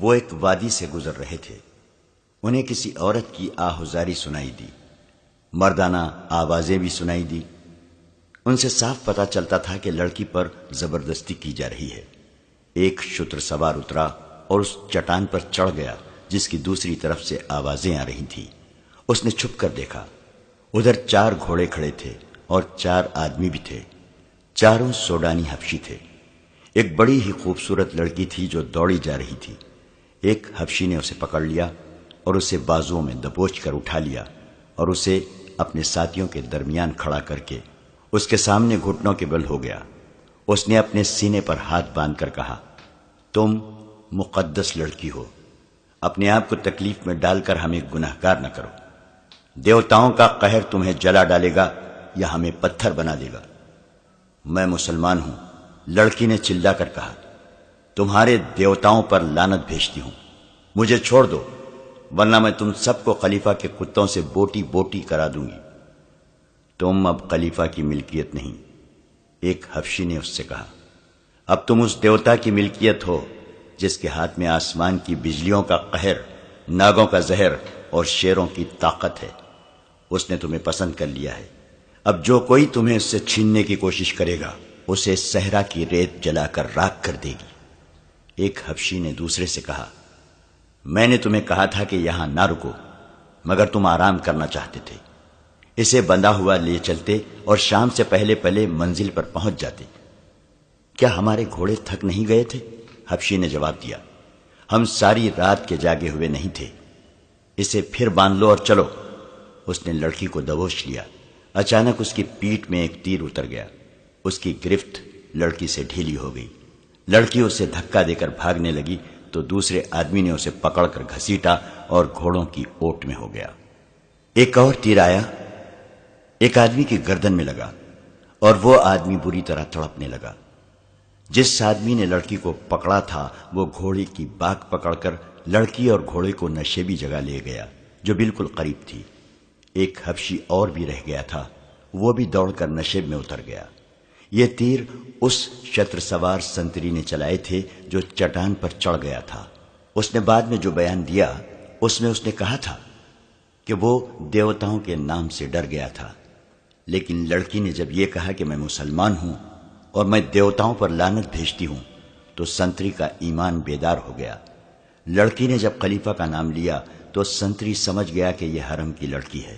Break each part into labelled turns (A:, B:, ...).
A: وہ ایک وادی سے گزر رہے تھے۔ انہیں کسی عورت کی آہوزاری سنائی دی، مردانہ آوازیں بھی سنائی دی۔ ان سے صاف پتہ چلتا تھا کہ لڑکی پر زبردستی کی جا رہی ہے۔ ایک شتر سوار اترا اور اس چٹان پر چڑھ گیا جس کی دوسری طرف سے آوازیں آ رہی تھیں۔ اس نے چھپ کر دیکھا، ادھر 4 گھوڑے کھڑے تھے اور 4 آدمی بھی تھے، چاروں سوڈانی حبشی تھے۔ ایک بڑی ہی خوبصورت لڑکی تھی جو دوڑی جا رہی تھی۔ ایک حبشی نے اسے پکڑ لیا اور اسے بازوؤں میں دبوچ کر اٹھا لیا اور اسے اپنے ساتھیوں کے درمیان کھڑا کر کے اس کے سامنے گھٹنوں کے بل ہو گیا۔ اس نے اپنے سینے پر ہاتھ باندھ کر کہا، تم مقدس لڑکی ہو، اپنے آپ کو تکلیف میں ڈال کر ہمیں گنہگار نہ کرو۔ دیوتاؤں کا قہر تمہیں جلا ڈالے گا یا ہمیں پتھر بنا دے گا۔ میں مسلمان ہوں، لڑکی نے چلا کر کہا، تمہارے دیوتاؤں پر لعنت بھیجتی ہوں، مجھے چھوڑ دو ورنہ میں تم سب کو خلیفہ کے کتوں سے بوٹی بوٹی کرا دوں گی۔ تم اب خلیفہ کی ملکیت نہیں، ایک حبشی نے اس سے کہا، اب تم اس دیوتا کی ملکیت ہو جس کے ہاتھ میں آسمان کی بجلیوں کا قہر، ناگوں کا زہر اور شیروں کی طاقت ہے۔ اس نے تمہیں پسند کر لیا ہے، اب جو کوئی تمہیں اس سے چھیننے کی کوشش کرے گا اسے صحرا کی ریت جلا کر راکھ کر دے گی۔ ایک حبشی نے دوسرے سے کہا، میں نے تمہیں کہا تھا کہ یہاں نہ رکو مگر تم آرام کرنا چاہتے تھے۔ اسے بندھا ہوا لے چلتے اور شام سے پہلے پہلے منزل پر پہنچ جاتے۔ کیا ہمارے گھوڑے تھک نہیں گئے تھے؟ حبشی نے جواب دیا، ہم ساری رات کے جاگے ہوئے نہیں تھے، اسے پھر باندھ لو اور چلو۔ اس نے لڑکی کو دبوچ لیا، اچانک اس کی پیٹھ میں ایک تیر اتر گیا، اس کی گرفت لڑکی سے ڈھیلی ہو گئی۔ لڑکی اسے دھکا دے کر بھاگنے لگی تو دوسرے آدمی نے اسے پکڑ کر گھسیٹا اور گھوڑوں کی اوٹ میں ہو گیا۔ ایک اور تیر آیا، ایک آدمی کی گردن میں لگا اور وہ آدمی بری طرح تڑپنے لگا۔ جس آدمی نے لڑکی کو پکڑا تھا وہ گھوڑے کی باک پکڑ کر لڑکی اور گھوڑے کو نشیبی جگہ لے گیا جو بالکل قریب تھی۔ ایک حبشی اور بھی رہ گیا تھا، وہ بھی دوڑ کر نشیب میں اتر گیا۔ یہ تیر اس شتر سوار سنتری نے چلائے تھے جو چٹان پر چڑھ گیا تھا۔ اس نے بعد میں جو بیان دیا اس میں اس نے کہا تھا کہ وہ دیوتاؤں کے نام سے ڈر گیا تھا، لیکن لڑکی نے جب یہ کہا کہ میں مسلمان ہوں اور میں دیوتاؤں پر لعنت بھیجتی ہوں تو سنتری کا ایمان بیدار ہو گیا۔ لڑکی نے جب خلیفہ کا نام لیا تو سنتری سمجھ گیا کہ یہ حرم کی لڑکی ہے۔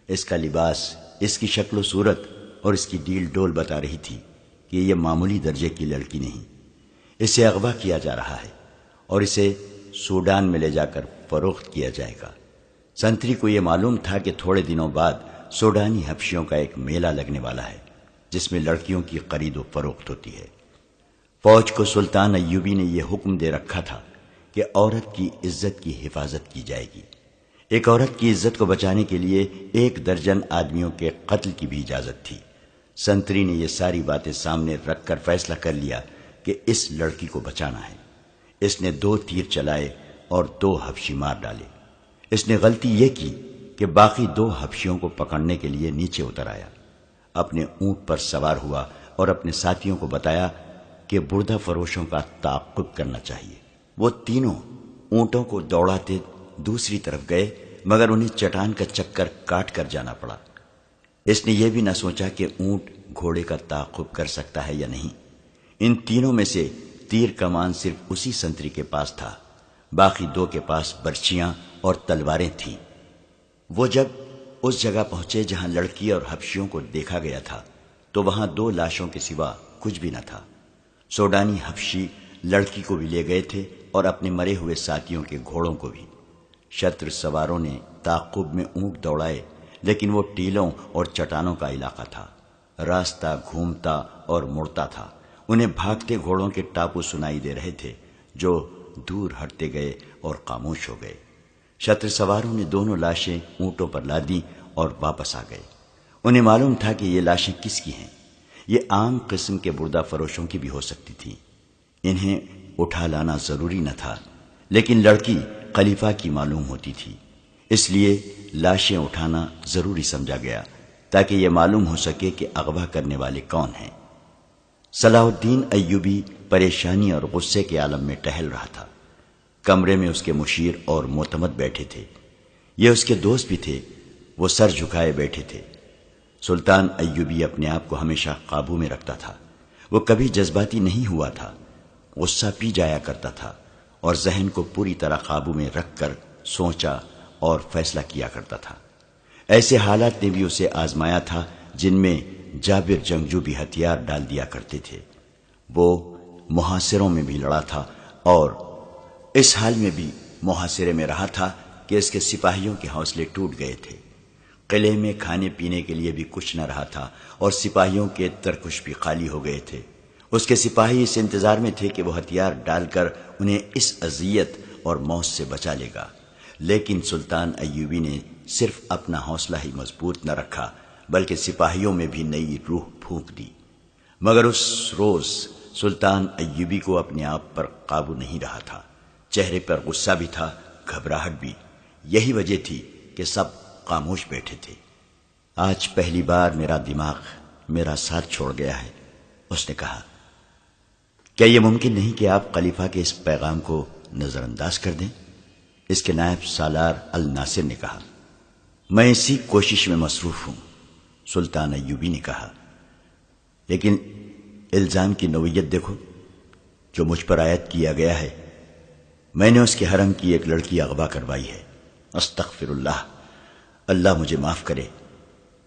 A: اس کا لباس، اس کی شکل و صورت اور اس کی ڈیل ڈول بتا رہی تھی کہ یہ معمولی درجے کی لڑکی نہیں، اسے اغوا کیا جا رہا ہے اور اسے سوڈان میں لے جا کر فروخت کیا جائے گا۔ سنتری کو یہ معلوم تھا کہ تھوڑے دنوں بعد سوڈانی حبشیوں کا ایک میلہ لگنے والا ہے جس میں لڑکیوں کی خرید و فروخت ہوتی ہے۔ فوج کو سلطان ایوبی نے یہ حکم دے رکھا تھا کہ عورت کی عزت کی حفاظت کی جائے گی۔ ایک عورت کی عزت کو بچانے کے لیے 1 درجن آدمیوں کے قتل کی بھی اجازت تھی۔ سنتری نے یہ ساری باتیں سامنے رکھ کر فیصلہ کر لیا کہ اس لڑکی کو بچانا ہے۔ اس نے 2 تیر چلائے اور 2 حبشی مار ڈالے۔ اس نے غلطی یہ کی کہ باقی 2 حبشیوں کو پکڑنے کے لیے نیچے اتر آیا، اپنے اونٹ پر سوار ہوا اور اپنے ساتھیوں کو بتایا کہ بردہ فروشوں کا تعاقب کرنا چاہیے۔ وہ تینوں اونٹوں کو دوڑاتے دوسری طرف گئے مگر انہیں چٹان کا چکر کاٹ کر جانا پڑا۔ اس نے یہ بھی نہ سوچا کہ اونٹ گھوڑے کا تعاقب کر سکتا ہے یا نہیں۔ ان تینوں میں سے تیر کمان صرف اسی سنتری کے پاس تھا، باقی 2 کے پاس برچیاں اور تلواریں تھیں۔ وہ جب اس جگہ پہنچے جہاں لڑکی اور حبشیوں کو دیکھا گیا تھا تو وہاں 2 لاشوں کے سوا کچھ بھی نہ تھا۔ سوڈانی حبشی لڑکی کو بھی لے گئے تھے اور اپنے مرے ہوئے ساتھیوں کے گھوڑوں کو بھی۔ شتر سواروں نے تعاقب میں اونٹ دوڑائے لیکن وہ ٹیلوں اور چٹانوں کا علاقہ تھا، راستہ گھومتا اور مڑتا تھا۔ انہیں بھاگتے گھوڑوں کے ٹاپو سنائی دے رہے تھے جو دور ہٹتے گئے اور خاموش ہو گئے۔ شتر سواروں نے دونوں لاشیں اونٹوں پر لادیں اور واپس آ گئے۔ انہیں معلوم تھا کہ یہ لاشیں کس کی ہیں، یہ عام قسم کے بردہ فروشوں کی بھی ہو سکتی تھیں۔ انہیں اٹھا لانا ضروری نہ تھا، لیکن لڑکی خلیفہ کی معلوم ہوتی تھی، اس لیے لاشیں اٹھانا ضروری سمجھا گیا تاکہ یہ معلوم ہو سکے کہ اغوا کرنے والے کون ہیں۔ صلاح الدین ایوبی پریشانی اور غصے کے عالم میں ٹہل رہا تھا۔ کمرے میں اس کے مشیر اور معتمد بیٹھے تھے، یہ اس کے دوست بھی تھے، وہ سر جھکائے بیٹھے تھے۔ سلطان ایوبی اپنے آپ کو ہمیشہ قابو میں رکھتا تھا، وہ کبھی جذباتی نہیں ہوا تھا، غصہ پی جایا کرتا تھا اور ذہن کو پوری طرح قابو میں رکھ کر سوچا اور فیصلہ کیا کرتا تھا۔ ایسے حالات نے بھی اسے آزمایا تھا جن میں جابر جنگجو بھی ہتھیار ڈال دیا کرتے تھے۔ وہ محاصروں میں بھی لڑا تھا اور اس حال میں بھی محاصرے میں رہا تھا کہ اس کے سپاہیوں کے حوصلے ٹوٹ گئے تھے۔ قلعے میں کھانے پینے کے لیے بھی کچھ نہ رہا تھا اور سپاہیوں کے ترکش بھی خالی ہو گئے تھے۔ اس کے سپاہی اس انتظار میں تھے کہ وہ ہتھیار ڈال کر انہیں اس اذیت اور موت سے بچا لے گا، لیکن سلطان ایوبی نے صرف اپنا حوصلہ ہی مضبوط نہ رکھا بلکہ سپاہیوں میں بھی نئی روح پھونک دی۔ مگر اس روز سلطان ایوبی کو اپنے آپ پر قابو نہیں رہا تھا، چہرے پر غصہ بھی تھا، گھبراہٹ بھی۔ یہی وجہ تھی کہ سب خاموش بیٹھے تھے۔ آج پہلی بار میرا دماغ میرا ساتھ چھوڑ گیا ہے، اس نے کہا۔ کیا یہ ممکن نہیں کہ آپ خلیفہ کے اس پیغام کو نظر انداز کر دیں؟ اس کے نائب سالار الناصر نے کہا۔ میں اسی کوشش میں مصروف ہوں، سلطان ایوبی نے کہا، لیکن الزام کی نوعیت دیکھو جو مجھ پر عائد کیا گیا ہے۔ میں نے اس کے حرم کی ایک لڑکی اغوا کروائی ہے۔ استغفر اللہ، اللہ مجھے معاف کرے،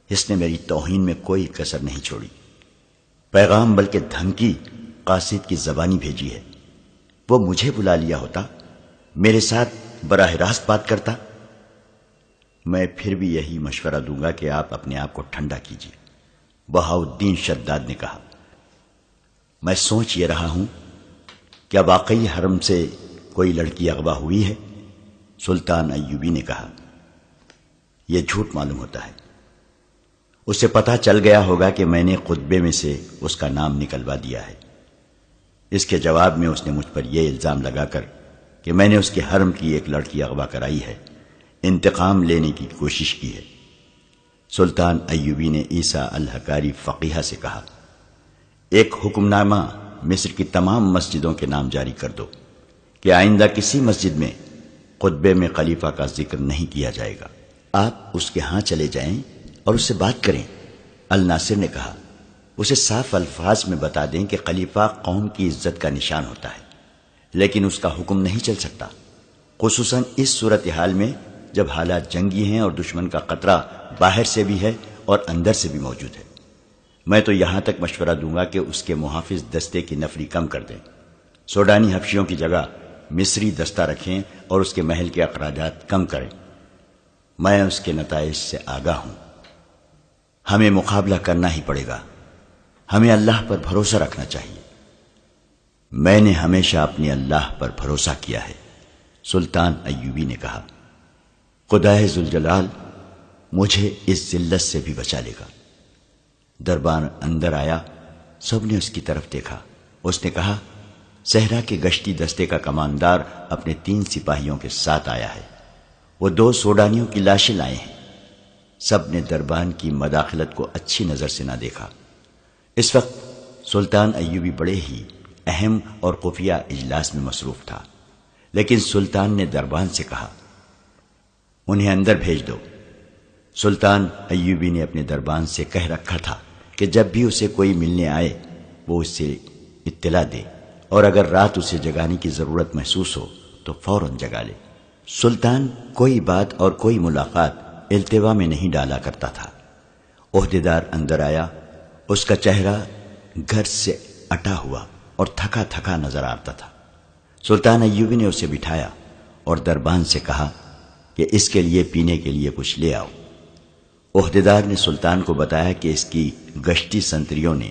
A: اس نے میری توہین میں کوئی کسر نہیں چھوڑی۔ پیغام بلکہ دھمکی قاصد کی زبانی بھیجی ہے۔ وہ مجھے بلا لیا ہوتا، میرے ساتھ براہ راست بات کرتا۔ میں پھر بھی یہی مشورہ دوں گا کہ آپ اپنے آپ کو ٹھنڈا کیجیے، بہاؤالدین شداد نے کہا۔ میں سوچ یہ رہا ہوں، کیا واقعی حرم سے کوئی لڑکی اغوا ہوئی ہے؟ سلطان ایوبی نے کہا۔ یہ جھوٹ معلوم ہوتا ہے، اسے پتہ چل گیا ہوگا کہ میں نے خطبے میں سے اس کا نام نکلوا دیا ہے۔ اس کے جواب میں اس نے مجھ پر یہ الزام لگا کر کہ میں نے اس کے حرم کی ایک لڑکی اغوا کرائی ہے، انتقام لینے کی کوشش کی ہے۔ سلطان ایوبی نے عیسیٰ الحکاری فقیہ سے کہا، ایک حکم نامہ مصر کی تمام مسجدوں کے نام جاری کر دو کہ آئندہ کسی مسجد میں خطبے میں خلیفہ کا ذکر نہیں کیا جائے گا۔ آپ اس کے ہاں چلے جائیں اور اس سے بات کریں، الناصر نے کہا۔ اسے صاف الفاظ میں بتا دیں کہ خلیفہ قوم کی عزت کا نشان ہوتا ہے، لیکن اس کا حکم نہیں چل سکتا، خصوصاً اس صورتحال میں جب حالات جنگی ہیں اور دشمن کا خطرہ باہر سے بھی ہے اور اندر سے بھی موجود ہے۔ میں تو یہاں تک مشورہ دوں گا کہ اس کے محافظ دستے کی نفری کم کر دیں، سوڈانی حبشیوں کی جگہ مصری دستہ رکھیں اور اس کے محل کے اخراجات کم کریں۔ میں اس کے نتائج سے آگاہ ہوں، ہمیں مقابلہ کرنا ہی پڑے گا، ہمیں اللہ پر بھروسہ رکھنا چاہیے۔ میں نے ہمیشہ اپنے اللہ پر بھروسہ کیا ہے، سلطان ایوبی نے کہا۔ خدائے ذوالجلال مجھے اس ذلت سے بھی بچا لے گا۔ دربان اندر آیا، سب نے اس کی طرف دیکھا۔ اس نے کہا، صحرا کے گشتی دستے کا کماندار اپنے 3 سپاہیوں کے ساتھ آیا ہے، وہ 2 سوڈانیوں کی لاشیں لائے ہیں۔ سب نے دربان کی مداخلت کو اچھی نظر سے نہ دیکھا۔ اس وقت سلطان ایوبی بڑے ہی اہم اور خفیہ اجلاس میں مصروف تھا، لیکن سلطان نے دربان سے کہا، انہیں اندر بھیج دو۔ سلطان ایوبی نے اپنے دربان سے کہہ رکھا تھا کہ جب بھی اسے کوئی ملنے آئے وہ اس سے اطلاع دے، اور اگر رات اسے جگانے کی ضرورت محسوس ہو تو فوراً جگا لے۔ سلطان کوئی بات اور کوئی ملاقات التوا میں نہیں ڈالا کرتا تھا۔ عہدیدار اندر آیا، اس کا چہرہ گھر سے اٹا ہوا اور تھکا تھکا نظر آتا تھا۔ سلطان ایوبی نے اسے بٹھایا اور دربان سے کہا کہ اس کے لیے پینے کے لیے کچھ لے آؤ۔ عہدیدار نے سلطان کو بتایا کہ اس کی گشتی سنتریوں نے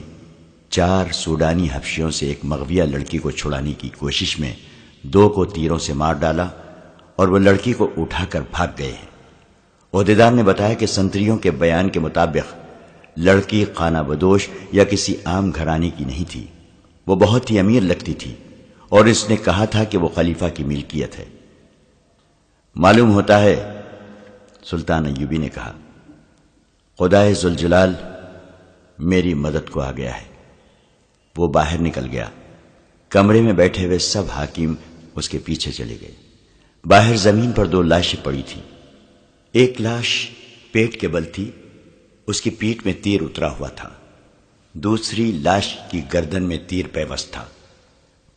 A: 4 سوڈانی حبشیوں سے ایک مغویہ لڑکی کو چھڑانے کی کوشش میں 2 کو تیروں سے مار ڈالا اور وہ لڑکی کو اٹھا کر بھاگ گئے ہیں۔ عہدیدار نے بتایا کہ سنتریوں کے بیان کے مطابق لڑکی خانہ بدوش یا کسی عام گھرانے کی نہیں تھی، وہ بہت ہی امیر لگتی تھی اور اس نے کہا تھا کہ وہ خلیفہ کی ملکیت ہے۔ معلوم ہوتا ہے، سلطان ایوبی نے کہا، خدائے ذوالجلال میری مدد کو آ گیا ہے۔ وہ باہر نکل گیا۔ کمرے میں بیٹھے ہوئے سب حاکم اس کے پیچھے چلے گئے۔ باہر زمین پر 2 لاشیں پڑی تھیں۔ ایک لاش پیٹ کے بل تھی، اس کی پیٹھ میں تیر اترا ہوا تھا۔ دوسری لاش کی گردن میں تیر پیوست تھا۔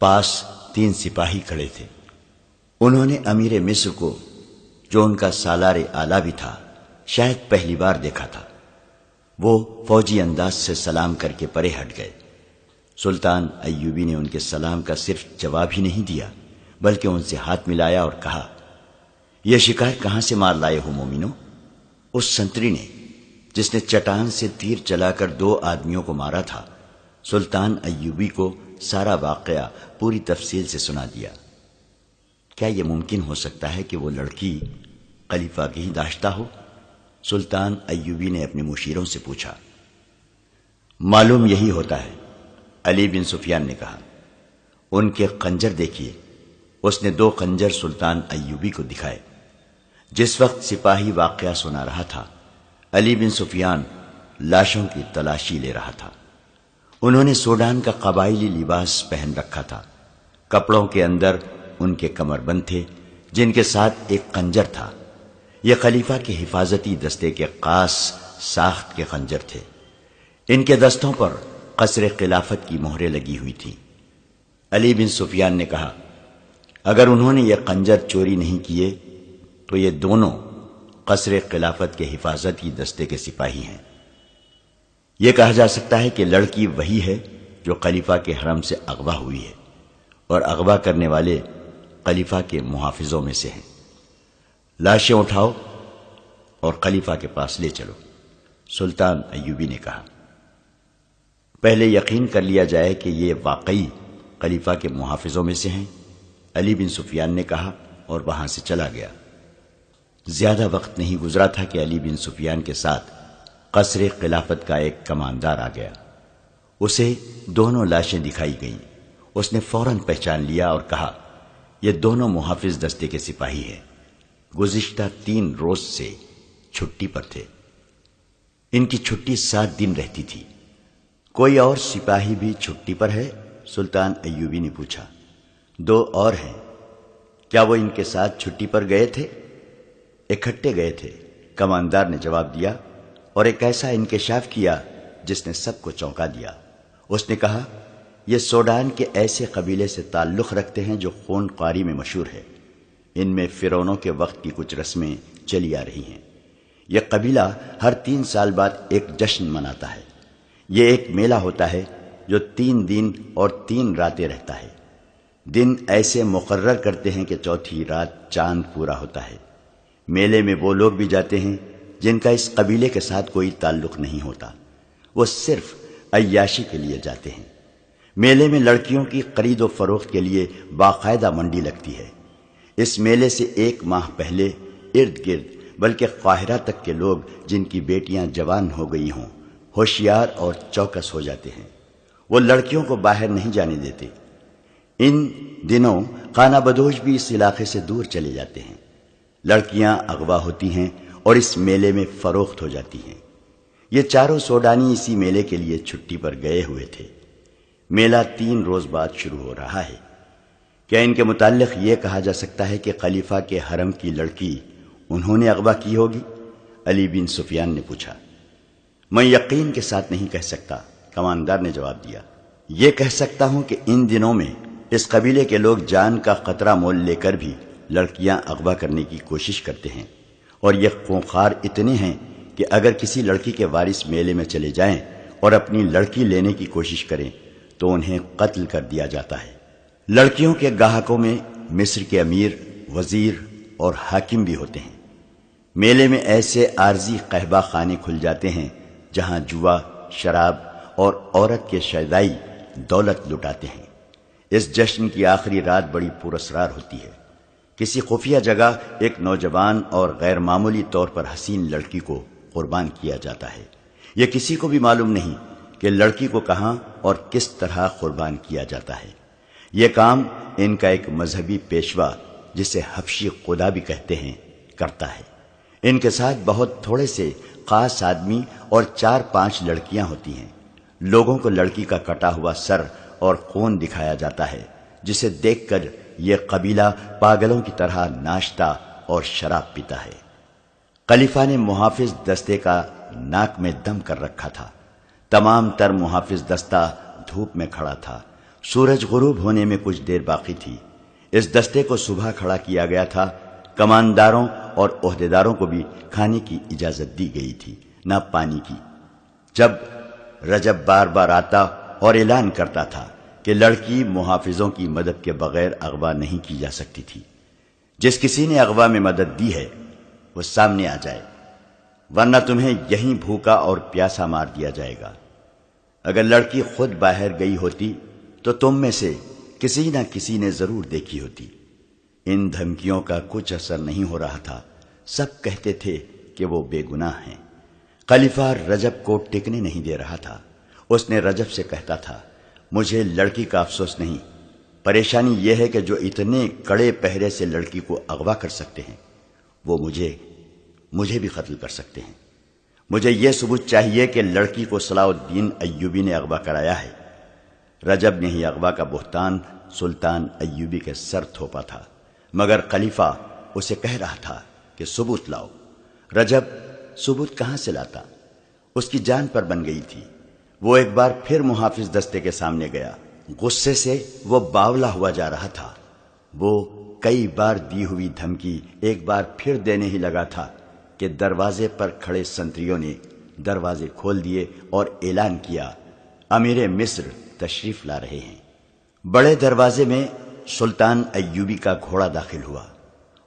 A: پاس 3 سپاہی کھڑے تھے۔ انہوں نے امیر مصر کو، جو ان کا سالار اعلیٰ بھی تھا، شاید پہلی بار دیکھا تھا۔ وہ فوجی انداز سے سلام کر کے پرے ہٹ گئے۔ سلطان ایوبی نے ان کے سلام کا صرف جواب ہی نہیں دیا، بلکہ ان سے ہاتھ ملایا اور کہا، یہ شکار کہاں سے مار لائے ہو مومنو؟ اس سنتری نے، جس نے چٹان سے تیر چلا کر 2 آدمیوں کو مارا تھا، سلطان ایوبی کو سارا واقعہ پوری تفصیل سے سنا دیا۔ کیا یہ ممکن ہو سکتا ہے کہ وہ لڑکی خلیفہ کی ہی داشتہ ہو؟ سلطان ایوبی نے اپنے مشیروں سے پوچھا۔ معلوم یہی ہوتا ہے، علی بن سفیان نے کہا۔ ان کے خنجر دیکھیے۔ اس نے 2 خنجر سلطان ایوبی کو دکھائے۔ جس وقت سپاہی واقعہ سنا رہا تھا، علی بن سفیان لاشوں کی تلاشی لے رہا تھا۔ انہوں نے سوڈان کا قبائلی لباس پہن رکھا تھا۔ کپڑوں کے اندر ان کے کمر بند تھے، جن کے ساتھ ایک خنجر تھا۔ یہ خلیفہ کے حفاظتی دستے کے خاص ساخت کے خنجر تھے۔ ان کے دستوں پر قصر خلافت کی مہریں لگی ہوئی تھیں۔ علی بن سفیان نے کہا، اگر انہوں نے یہ خنجر چوری نہیں کیے تو یہ دونوں قصر خلافت کے حفاظتی دستے کے سپاہی ہیں۔ یہ کہا جا سکتا ہے کہ لڑکی وہی ہے جو خلیفہ کے حرم سے اغوا ہوئی ہے، اور اغوا کرنے والے خلیفہ کے محافظوں میں سے ہیں۔ لاشیں اٹھاؤ اور خلیفہ کے پاس لے چلو، سلطان ایوبی نے کہا۔ پہلے یقین کر لیا جائے کہ یہ واقعی خلیفہ کے محافظوں میں سے ہیں، علی بن سفیان نے کہا، اور وہاں سے چلا گیا۔ زیادہ وقت نہیں گزرا تھا کہ علی بن سفیان کے ساتھ قصر خلافت کا ایک کماندار آ گیا۔ اسے دونوں لاشیں دکھائی گئیں۔ اس نے فوراً پہچان لیا اور کہا، یہ دونوں محافظ دستے کے سپاہی ہیں، گزشتہ 3 روز سے چھٹی پر تھے۔ ان کی چھٹی 7 دن رہتی تھی۔ کوئی اور سپاہی بھی چھٹی پر ہے؟ سلطان ایوبی نے پوچھا۔ 2 اور ہیں۔ کیا وہ ان کے ساتھ چھٹی پر گئے تھے؟ اکٹھے گئے تھے، کماندار نے جواب دیا، اور ایک ایسا انکشاف کیا جس نے سب کو چونکا دیا۔ اس نے کہا، یہ سوڈان کے ایسے قبیلے سے تعلق رکھتے ہیں جو خون خواری میں مشہور ہے۔ ان میں فرعونوں کے وقت کی کچھ رسمیں چلی آ رہی ہیں۔ یہ قبیلہ ہر 3 سال بعد ایک جشن مناتا ہے۔ یہ ایک میلہ ہوتا ہے جو 3 دن اور 3 راتیں رہتا ہے۔ دن ایسے مقرر کرتے ہیں کہ چوتھی رات چاند پورا ہوتا ہے۔ میلے میں وہ لوگ بھی جاتے ہیں جن کا اس قبیلے کے ساتھ کوئی تعلق نہیں ہوتا، وہ صرف عیاشی کے لیے جاتے ہیں۔ میلے میں لڑکیوں کی خرید و فروخت کے لیے باقاعدہ منڈی لگتی ہے۔ اس میلے سے 1 ماہ پہلے ارد گرد بلکہ قاہرہ تک کے لوگ جن کی بیٹیاں جوان ہو گئی ہوں ہوشیار اور چوکس ہو جاتے ہیں۔ وہ لڑکیوں کو باہر نہیں جانے دیتے۔ ان دنوں خانہ بدوش بھی اس علاقے سے دور چلے جاتے ہیں۔ لڑکیاں اغوا ہوتی ہیں اور اس میلے میں فروخت ہو جاتی ہیں۔ یہ چاروں سوڈانی اسی میلے کے لیے چھٹی پر گئے ہوئے تھے۔ میلہ 3 روز بعد شروع ہو رہا ہے۔ کیا ان کے متعلق یہ کہا جا سکتا ہے کہ خلیفہ کے حرم کی لڑکی انہوں نے اغوا کی ہوگی؟ علی بن سفیان نے پوچھا۔ میں یقین کے ساتھ نہیں کہہ سکتا، کماندار نے جواب دیا۔ یہ کہہ سکتا ہوں کہ ان دنوں میں اس قبیلے کے لوگ جان کا خطرہ مول لے کر بھی لڑکیاں اغوا کرنے کی کوشش کرتے ہیں، اور یہ خونخوار اتنے ہیں کہ اگر کسی لڑکی کے وارث میلے میں چلے جائیں اور اپنی لڑکی لینے کی کوشش کریں تو انہیں قتل کر دیا جاتا ہے۔ لڑکیوں کے گاہکوں میں مصر کے امیر، وزیر اور حاکم بھی ہوتے ہیں۔ میلے میں ایسے عارضی قہبہ خانے کھل جاتے ہیں جہاں جوا، شراب اور عورت کے شیدائی دولت لٹاتے ہیں۔ اس جشن کی آخری رات بڑی پراسرار ہوتی ہے۔ کسی خفیہ جگہ ایک نوجوان اور غیر معمولی طور پر حسین لڑکی کو قربان کیا جاتا ہے۔ یہ کسی کو بھی معلوم نہیں کہ لڑکی کو کہاں اور کس طرح قربان کیا جاتا ہے۔ یہ کام ان کا ایک مذہبی پیشوا، جسے حبشی خدا بھی کہتے ہیں، کرتا ہے۔ ان کے ساتھ بہت تھوڑے سے خاص آدمی اور 4-5 لڑکیاں ہوتی ہیں۔ لوگوں کو لڑکی کا کٹا ہوا سر اور خون دکھایا جاتا ہے، جسے دیکھ کر یہ قبیلہ پاگلوں کی طرح ناشتہ اور شراب پیتا ہے۔ خلیفہ نے محافظ دستے کا ناک میں دم کر رکھا تھا۔ تمام تر محافظ دستہ دھوپ میں کھڑا تھا۔ سورج غروب ہونے میں کچھ دیر باقی تھی۔ اس دستے کو صبح کھڑا کیا گیا تھا۔ کمانداروں اور عہدیداروں کو بھی کھانے کی اجازت دی گئی تھی، نہ پانی کی۔ جب رجب بار بار آتا اور اعلان کرتا تھا کہ لڑکی محافظوں کی مدد کے بغیر اغوا نہیں کی جا سکتی تھی۔ جس کسی نے اغوا میں مدد دی ہے وہ سامنے آ جائے، ورنہ تمہیں یہیں بھوکا اور پیاسا مار دیا جائے گا۔ اگر لڑکی خود باہر گئی ہوتی تو تم میں سے کسی نہ کسی نے ضرور دیکھی ہوتی۔ ان دھمکیوں کا کچھ اثر نہیں ہو رہا تھا۔ سب کہتے تھے کہ وہ بے گناہ ہیں۔ خلیفہ رجب کو ٹکنے نہیں دے رہا تھا۔ اس نے رجب سے کہتا تھا، مجھے لڑکی کا افسوس نہیں، پریشانی یہ ہے کہ جو اتنے کڑے پہرے سے لڑکی کو اغوا کر سکتے ہیں وہ مجھے بھی قتل کر سکتے ہیں۔ مجھے یہ ثبوت چاہیے کہ لڑکی کو صلاح الدین ایوبی نے اغوا کرایا ہے۔ رجب نے ہی اغوا کا بہتان سلطان ایوبی کے سر تھوپا تھا، مگر خلیفہ اسے کہہ رہا تھا کہ ثبوت لاؤ۔ رجب ثبوت کہاں سے لاتا؟ اس کی جان پر بن گئی تھی۔ وہ ایک بار پھر محافظ دستے کے سامنے گیا۔ غصے سے وہ باولا ہوا جا رہا تھا۔ وہ کئی بار دی ہوئی دھمکی ایک بار پھر دینے ہی لگا تھا کہ دروازے پر کھڑے سنتریوں نے دروازے کھول دیے اور اعلان کیا، امیر مصر تشریف لا رہے ہیں۔ بڑے دروازے میں سلطان ایوبی کا گھوڑا داخل ہوا۔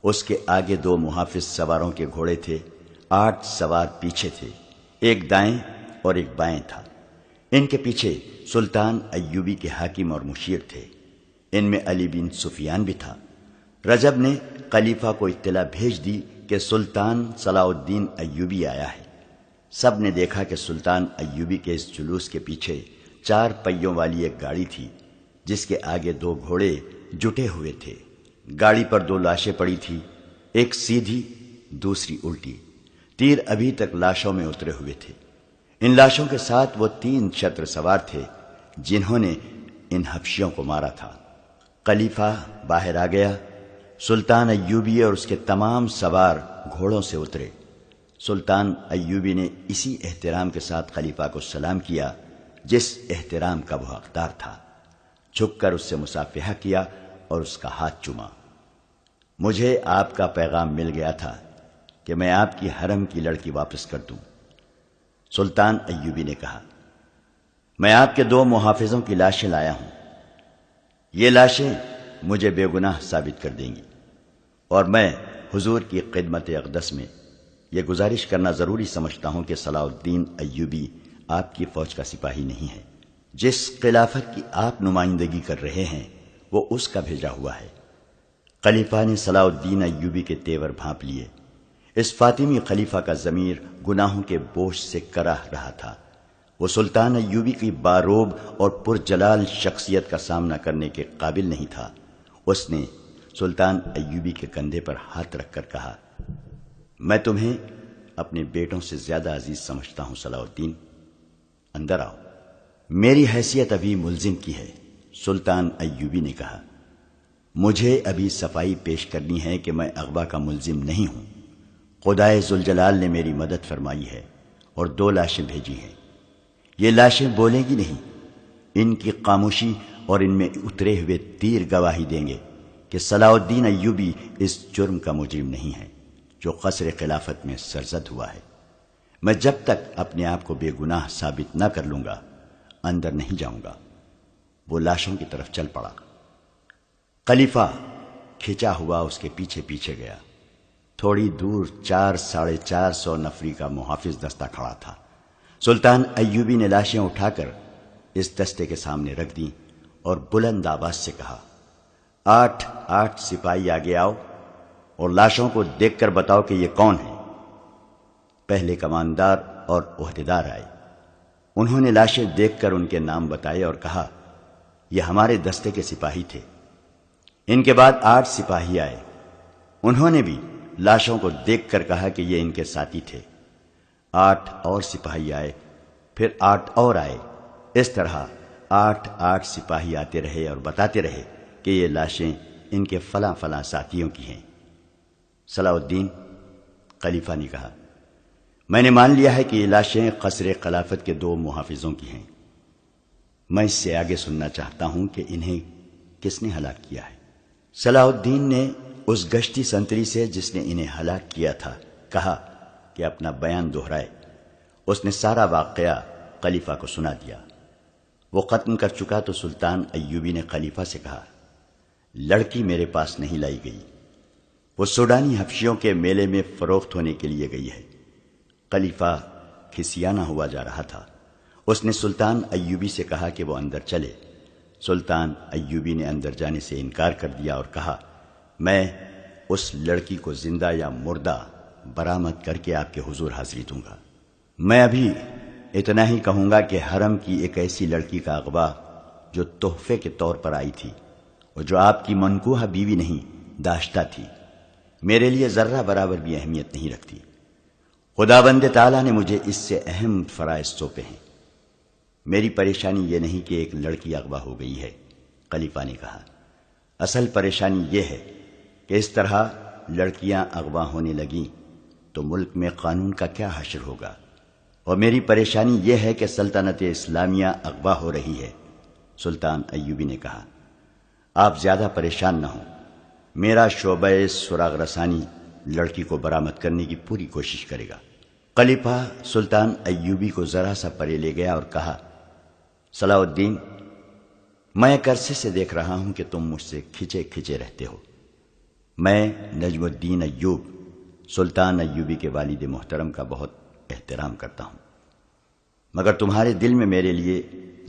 A: اس کے آگے 2 محافظ سواروں کے گھوڑے تھے، 8 سوار پیچھے تھے، ایک دائیں اور ایک بائیں تھا۔ ان کے پیچھے سلطان ایوبی کے حاکم اور مشیر تھے۔ ان میں علی بن سفیان بھی تھا۔ رجب نے خلیفہ کو اطلاع بھیج دی کہ سلطان صلاح الدین ایوبی آیا ہے۔ سب نے دیکھا کہ سلطان ایوبی کے اس جلوس کے پیچھے 4 پہیوں والی ایک گاڑی تھی، جس کے آگے 2 گھوڑے جٹے ہوئے تھے۔ گاڑی پر 2 لاشیں پڑی تھی، ایک سیدھی دوسری الٹی۔ تیر ابھی تک لاشوں میں اترے ہوئے تھے۔ ان لاشوں کے ساتھ وہ 3 چھتر سوار تھے جنہوں نے ان حبشیوں کو مارا تھا۔ خلیفہ باہر آ گیا۔ سلطان ایوبی اور اس کے تمام سوار گھوڑوں سے اترے۔ سلطان ایوبی نے اسی احترام کے ساتھ خلیفہ کو سلام کیا جس احترام کا وہ حقدار تھا۔ جھک کر اس سے مصافحہ کیا اور اس کا ہاتھ چوما۔ مجھے آپ کا پیغام مل گیا تھا کہ میں آپ کی حرم کی لڑکی واپس کر دوں۔ سلطان ایوبی نے کہا، میں آپ کے 2 محافظوں کی لاشیں لایا ہوں۔ یہ لاشیں مجھے بے گناہ ثابت کر دیں گی، اور میں حضور کی خدمت اقدس میں یہ گزارش کرنا ضروری سمجھتا ہوں کہ صلاح الدین ایوبی آپ کی فوج کا سپاہی نہیں ہے۔ جس خلافت کی آپ نمائندگی کر رہے ہیں وہ اس کا بھیجا ہوا ہے۔ خلیفہ نے صلاح الدین ایوبی کے تیور بھانپ لیے۔ اس فاطمی خلیفہ کا ضمیر گناہوں کے بوجھ سے کراہ رہا تھا۔ وہ سلطان ایوبی کی باروب اور پرجلال شخصیت کا سامنا کرنے کے قابل نہیں تھا۔ اس نے سلطان ایوبی کے کندھے پر ہاتھ رکھ کر کہا، میں تمہیں اپنے بیٹوں سے زیادہ عزیز سمجھتا ہوں صلاح الدین، اندر آؤ۔ میری حیثیت ابھی ملزم کی ہے۔ سلطان ایوبی نے کہا، مجھے ابھی صفائی پیش کرنی ہے کہ میں اغوا کا ملزم نہیں ہوں۔ خدائے ذوالجلال نے میری مدد فرمائی ہے اور 2 لاشیں بھیجی ہیں۔ یہ لاشیں بولیں گی نہیں، ان کی خاموشی اور ان میں اترے ہوئے تیر گواہی دیں گے کہ صلاح الدین ایوبی اس جرم کا مجرم نہیں ہے جو قصر خلافت میں سرزد ہوا ہے۔ میں جب تک اپنے آپ کو بے گناہ ثابت نہ کر لوں گا اندر نہیں جاؤں گا۔ وہ لاشوں کی طرف چل پڑا۔ خلیفہ کھچا ہوا اس کے پیچھے پیچھے گیا۔ تھوڑی دور 400-450 نفری کا محافظ دستہ کھڑا تھا۔ سلطان ایوبی نے لاشیں اٹھا کر اس دستے کے سامنے رکھ دیں اور بلند آواز سے کہا، 8 سپاہی آگے آؤ اور لاشوں کو دیکھ کر بتاؤ کہ یہ کون ہیں۔ پہلے کماندار اور عہدیدار آئے۔ انہوں نے لاشیں دیکھ کر ان کے نام بتائے اور کہا، یہ ہمارے دستے کے سپاہی تھے۔ ان کے بعد 8 سپاہی آئے۔ انہوں نے بھی لاشوں کو دیکھ کر کہا کہ یہ ان کے ساتھی تھے۔ 8 اور سپاہی آئے، پھر 8 اور آئے۔ اس طرح 8 سپاہی آتے رہے اور بتاتے رہے کہ یہ لاشیں ان کے فلاں فلاں ساتھیوں کی ہیں۔ صلاح الدین خلیفہ نے کہا، میں نے مان لیا ہے کہ یہ لاشیں قصر خلافت کے 2 محافظوں کی ہیں۔ میں اس سے آگے سننا چاہتا ہوں کہ انہیں کس نے ہلاک کیا ہے۔ صلاح الدین نے اس گشتی سنتری سے جس نے انہیں ہلاک کیا تھا کہا کہ اپنا بیان دہرائے۔ اس نے سارا واقعہ خلیفہ کو سنا دیا۔ وہ ختم کر چکا تو سلطان ایوبی نے خلیفہ سے کہا، لڑکی میرے پاس نہیں لائی گئی، وہ سوڈانی حبشیوں کے میلے میں فروخت ہونے کے لیے گئی ہے۔ خلیفہ کھسیانہ ہوا جا رہا تھا۔ اس نے سلطان ایوبی سے کہا کہ وہ اندر چلے۔ سلطان ایوبی نے اندر جانے سے انکار کر دیا اور کہا، میں اس لڑکی کو زندہ یا مردہ برآمد کر کے آپ کے حضور حاضری دوں گا۔ میں ابھی اتنا ہی کہوں گا کہ حرم کی ایک ایسی لڑکی کا اغوا جو تحفے کے طور پر آئی تھی اور جو آپ کی منکوحہ بیوی نہیں داشتہ تھی، میرے لیے ذرہ برابر بھی اہمیت نہیں رکھتی۔ خداوند تعالیٰ نے مجھے اس سے اہم فرائض سونپے ہیں۔ میری پریشانی یہ نہیں کہ ایک لڑکی اغوا ہو گئی ہے، خلیفہ نے کہا، اصل پریشانی یہ ہے کہ اس طرح لڑکیاں اغوا ہونے لگیں تو ملک میں قانون کا کیا حشر ہوگا، اور میری پریشانی یہ ہے کہ سلطنت اسلامیہ اغوا ہو رہی ہے۔ سلطان ایوبی نے کہا، آپ زیادہ پریشان نہ ہوں، میرا شعبہ سراغ رسانی لڑکی کو برآمد کرنے کی پوری کوشش کرے گا۔ خلیفہ سلطان ایوبی کو ذرا سا پرے لے گیا اور کہا، صلاح الدین، میں ایک عرصے سے دیکھ رہا ہوں کہ تم مجھ سے کھچے کھچے رہتے ہو۔ میں نجم الدین ایوب سلطان ایوبی کے والد محترم کا بہت احترام کرتا ہوں، مگر تمہارے دل میں میرے لیے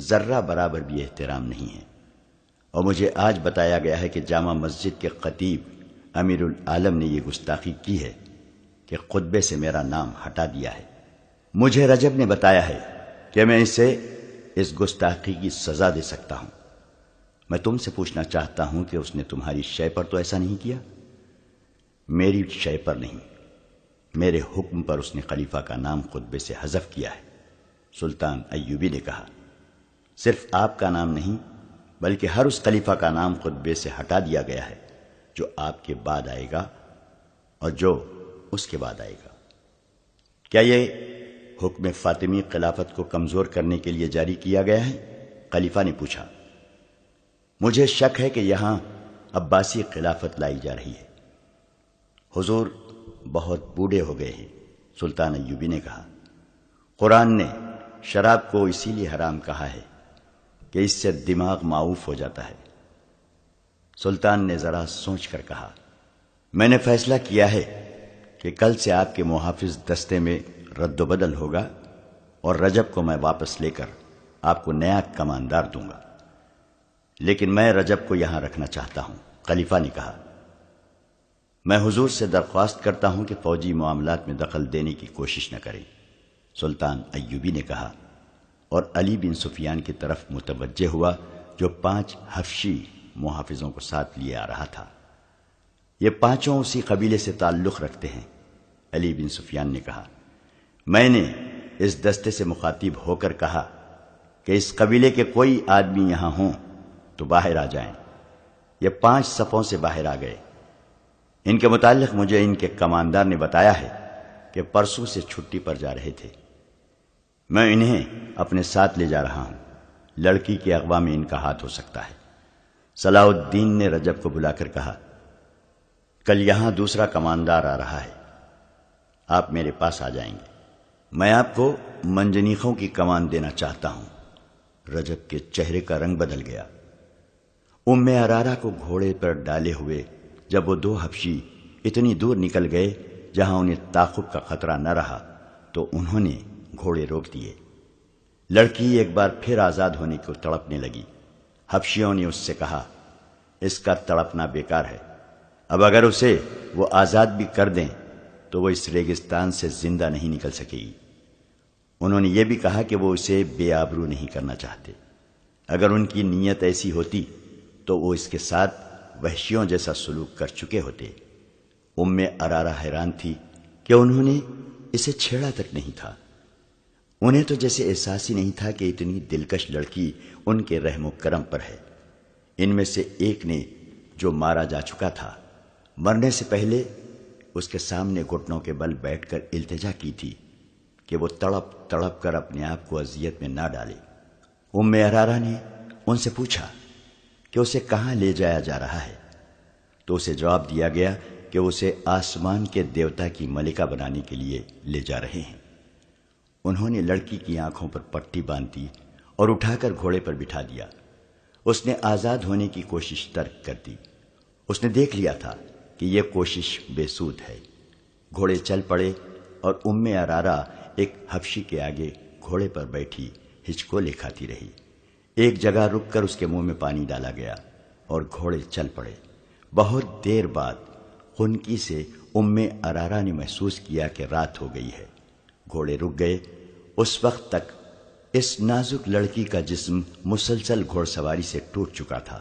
A: ذرہ برابر بھی احترام نہیں ہے، اور مجھے آج بتایا گیا ہے کہ جامع مسجد کے خطیب امیر العالم نے یہ گستاخی کی ہے کہ خطبے سے میرا نام ہٹا دیا ہے۔ مجھے رجب نے بتایا ہے کہ میں اسے اس گستاخی کی سزا دے سکتا ہوں۔ میں تم سے پوچھنا چاہتا ہوں کہ اس نے تمہاری شے پر تو ایسا نہیں کیا؟ میری شے پر نہیں، میرے حکم پر اس نے خلیفہ کا نام خطبے سے حذف کیا ہے۔ سلطان ایوبی نے کہا، صرف آپ کا نام نہیں بلکہ ہر اس خلیفہ کا نام خطبے سے ہٹا دیا گیا ہے جو آپ کے بعد آئے گا اور جو اس کے بعد آئے گا۔ کیا یہ حکم فاطمی خلافت کو کمزور کرنے کے لیے جاری کیا گیا ہے؟ خلیفہ نے پوچھا۔ مجھے شک ہے کہ یہاں عباسی خلافت لائی جا رہی ہے۔ حضور بہت بوڑھے ہو گئے ہیں، سلطان ایوبی نے کہا۔ قرآن نے شراب کو اسی لیے حرام کہا ہے کہ اس سے دماغ معوف ہو جاتا ہے۔ سلطان نے ذرا سوچ کر کہا، میں نے فیصلہ کیا ہے کہ کل سے آپ کے محافظ دستے میں رد و بدل ہوگا اور رجب کو میں واپس لے کر آپ کو نیا کماندار دوں گا، لیکن میں رجب کو یہاں رکھنا چاہتا ہوں۔ خلیفہ نے کہا، میں حضور سے درخواست کرتا ہوں کہ فوجی معاملات میں دخل دینے کی کوشش نہ کریں۔ سلطان ایوبی نے کہا اور علی بن سفیان کی طرف متوجہ ہوا جو 5 حبشی محافظوں کو ساتھ لیے آ رہا تھا۔ یہ 5 اسی قبیلے سے تعلق رکھتے ہیں۔ علی بن سفیان نے کہا، میں نے اس دستے سے مخاطب ہو کر کہا کہ اس قبیلے کے کوئی آدمی یہاں ہوں تو باہر آ جائیں۔ یہ 5 صفوں سے باہر آ گئے۔ ان کے متعلق مجھے ان کے کماندار نے بتایا ہے کہ پرسوں سے چھٹی پر جا رہے تھے۔ میں انہیں اپنے ساتھ لے جا رہا ہوں، لڑکی کے اغوا میں ان کا ہاتھ ہو سکتا ہے۔ صلاح الدین نے رجب کو بلا کر کہا، کل یہاں دوسرا کماندار آ رہا ہے، آپ میرے پاس آ جائیں گے۔ میں آپ کو منجنیقوں کی کمان دینا چاہتا ہوں۔ رجب کے چہرے کا رنگ بدل گیا۔ ام ارارہ کو گھوڑے پر ڈالے ہوئے جب وہ 2 حبشی اتنی دور نکل گئے جہاں انہیں تعاقب کا خطرہ نہ رہا تو انہوں نے گھوڑے روک دیے۔ لڑکی ایک بار پھر آزاد ہونے کو تڑپنے لگی۔ حبشیوں نے اس سے کہا، اس کا تڑپنا بیکار ہے، اب اگر اسے وہ آزاد بھی کر دیں تو وہ اس ریگستان سے زندہ نہیں نکل سکے گی۔ انہوں نے یہ بھی کہا کہ وہ اسے بے آبرو نہیں کرنا چاہتے۔ اگر ان کی نیت ایسی ہوتی تو وہ اس کے ساتھ وحشیوں جیسا سلوک کر چکے ہوتے۔ ام ارارہ حیران تھی کہ انہوں نے اسے چھیڑا تک نہیں تھا۔ انہیں تو جیسے احساس ہی نہیں تھا کہ اتنی دلکش لڑکی ان کے رحم و کرم پر ہے۔ ان میں سے ایک نے جو مارا جا چکا تھا، مرنے سے پہلے اس کے سامنے گھٹنوں کے بل بیٹھ کر التجا کی تھی کہ وہ تڑپ تڑپ کر اپنے آپ کو اذیت میں نہ ڈالے۔ ام ارارہ نے ان سے پوچھا کہ اسے کہاں لے جایا جا رہا ہے، تو اسے جواب دیا گیا کہ اسے آسمان کے دیوتا کی ملکہ بنانے کے لیے لے جا رہے ہیں۔ انہوں نے لڑکی کی آنکھوں پر پٹی باندھ دی اور اٹھا کر گھوڑے پر بٹھا دیا۔ اس نے آزاد ہونے کی کوشش ترک کر دی۔ اس نے دیکھ لیا تھا کہ یہ کوشش بے سود ہے۔ گھوڑے چل پڑے اور ام ارارہ ایک حبشی کے آگے گھوڑے پر بیٹھی ہچکولے کھاتی رہی۔ ایک جگہ رک کر اس کے منہ میں پانی ڈالا گیا اور گھوڑے چل پڑے۔ بہت دیر بعد خنکی سے ام ارارہ نے محسوس کیا کہ رات ہو گئی ہے۔ گھوڑے رک گئے۔ اس وقت تک اس نازک لڑکی کا جسم مسلسل گھوڑ سواری سے ٹوٹ چکا تھا۔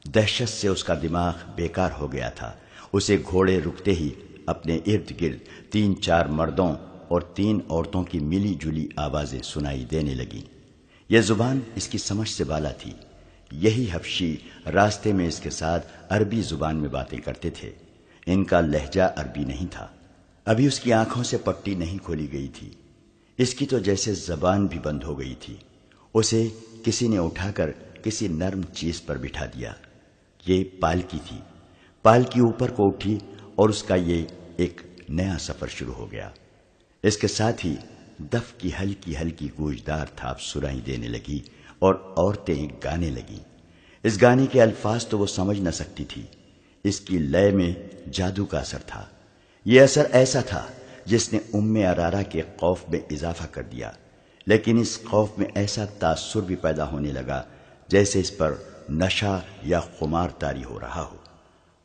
A: دہشت سے اس کا دماغ بیکار ہو گیا تھا۔ اسے گھوڑے رکتے ہی اپنے ارد گرد 3-4 مردوں اور 3 عورتوں کی ملی جلی آوازیں سنائی دینے لگیں۔ یہ زبان اس کی سمجھ سے بالا تھی۔ یہی حبشی راستے میں اس کے ساتھ عربی زبان میں باتیں کرتے تھے۔ ان کا لہجہ عربی نہیں تھا۔ ابھی اس کی آنکھوں سے پٹی نہیں کھولی گئی تھی۔ اس کی تو جیسے زبان بھی بند ہو گئی تھی۔ اسے کسی نے اٹھا کر کسی نرم چیز پر بٹھا دیا۔ یہ پالکی تھی۔ پالکی اوپر کو اٹھی اور اس کا یہ ایک نیا سفر شروع ہو گیا۔ اس کے ساتھ ہی دف کی ہلکی ہلکی گوجدار تھاپ سنائی دینے لگی اور عورتیں گانے لگیں۔ اس گانے کے الفاظ تو وہ سمجھ نہ سکتی تھی۔ اس کی لے میں جادو کا اثر تھا۔ یہ اثر ایسا تھا جس نے ام ارارہ کے خوف میں اضافہ کر دیا، لیکن اس خوف میں ایسا تاثر بھی پیدا ہونے لگا جیسے اس پر نشہ یا خمار طاری ہو رہا ہو۔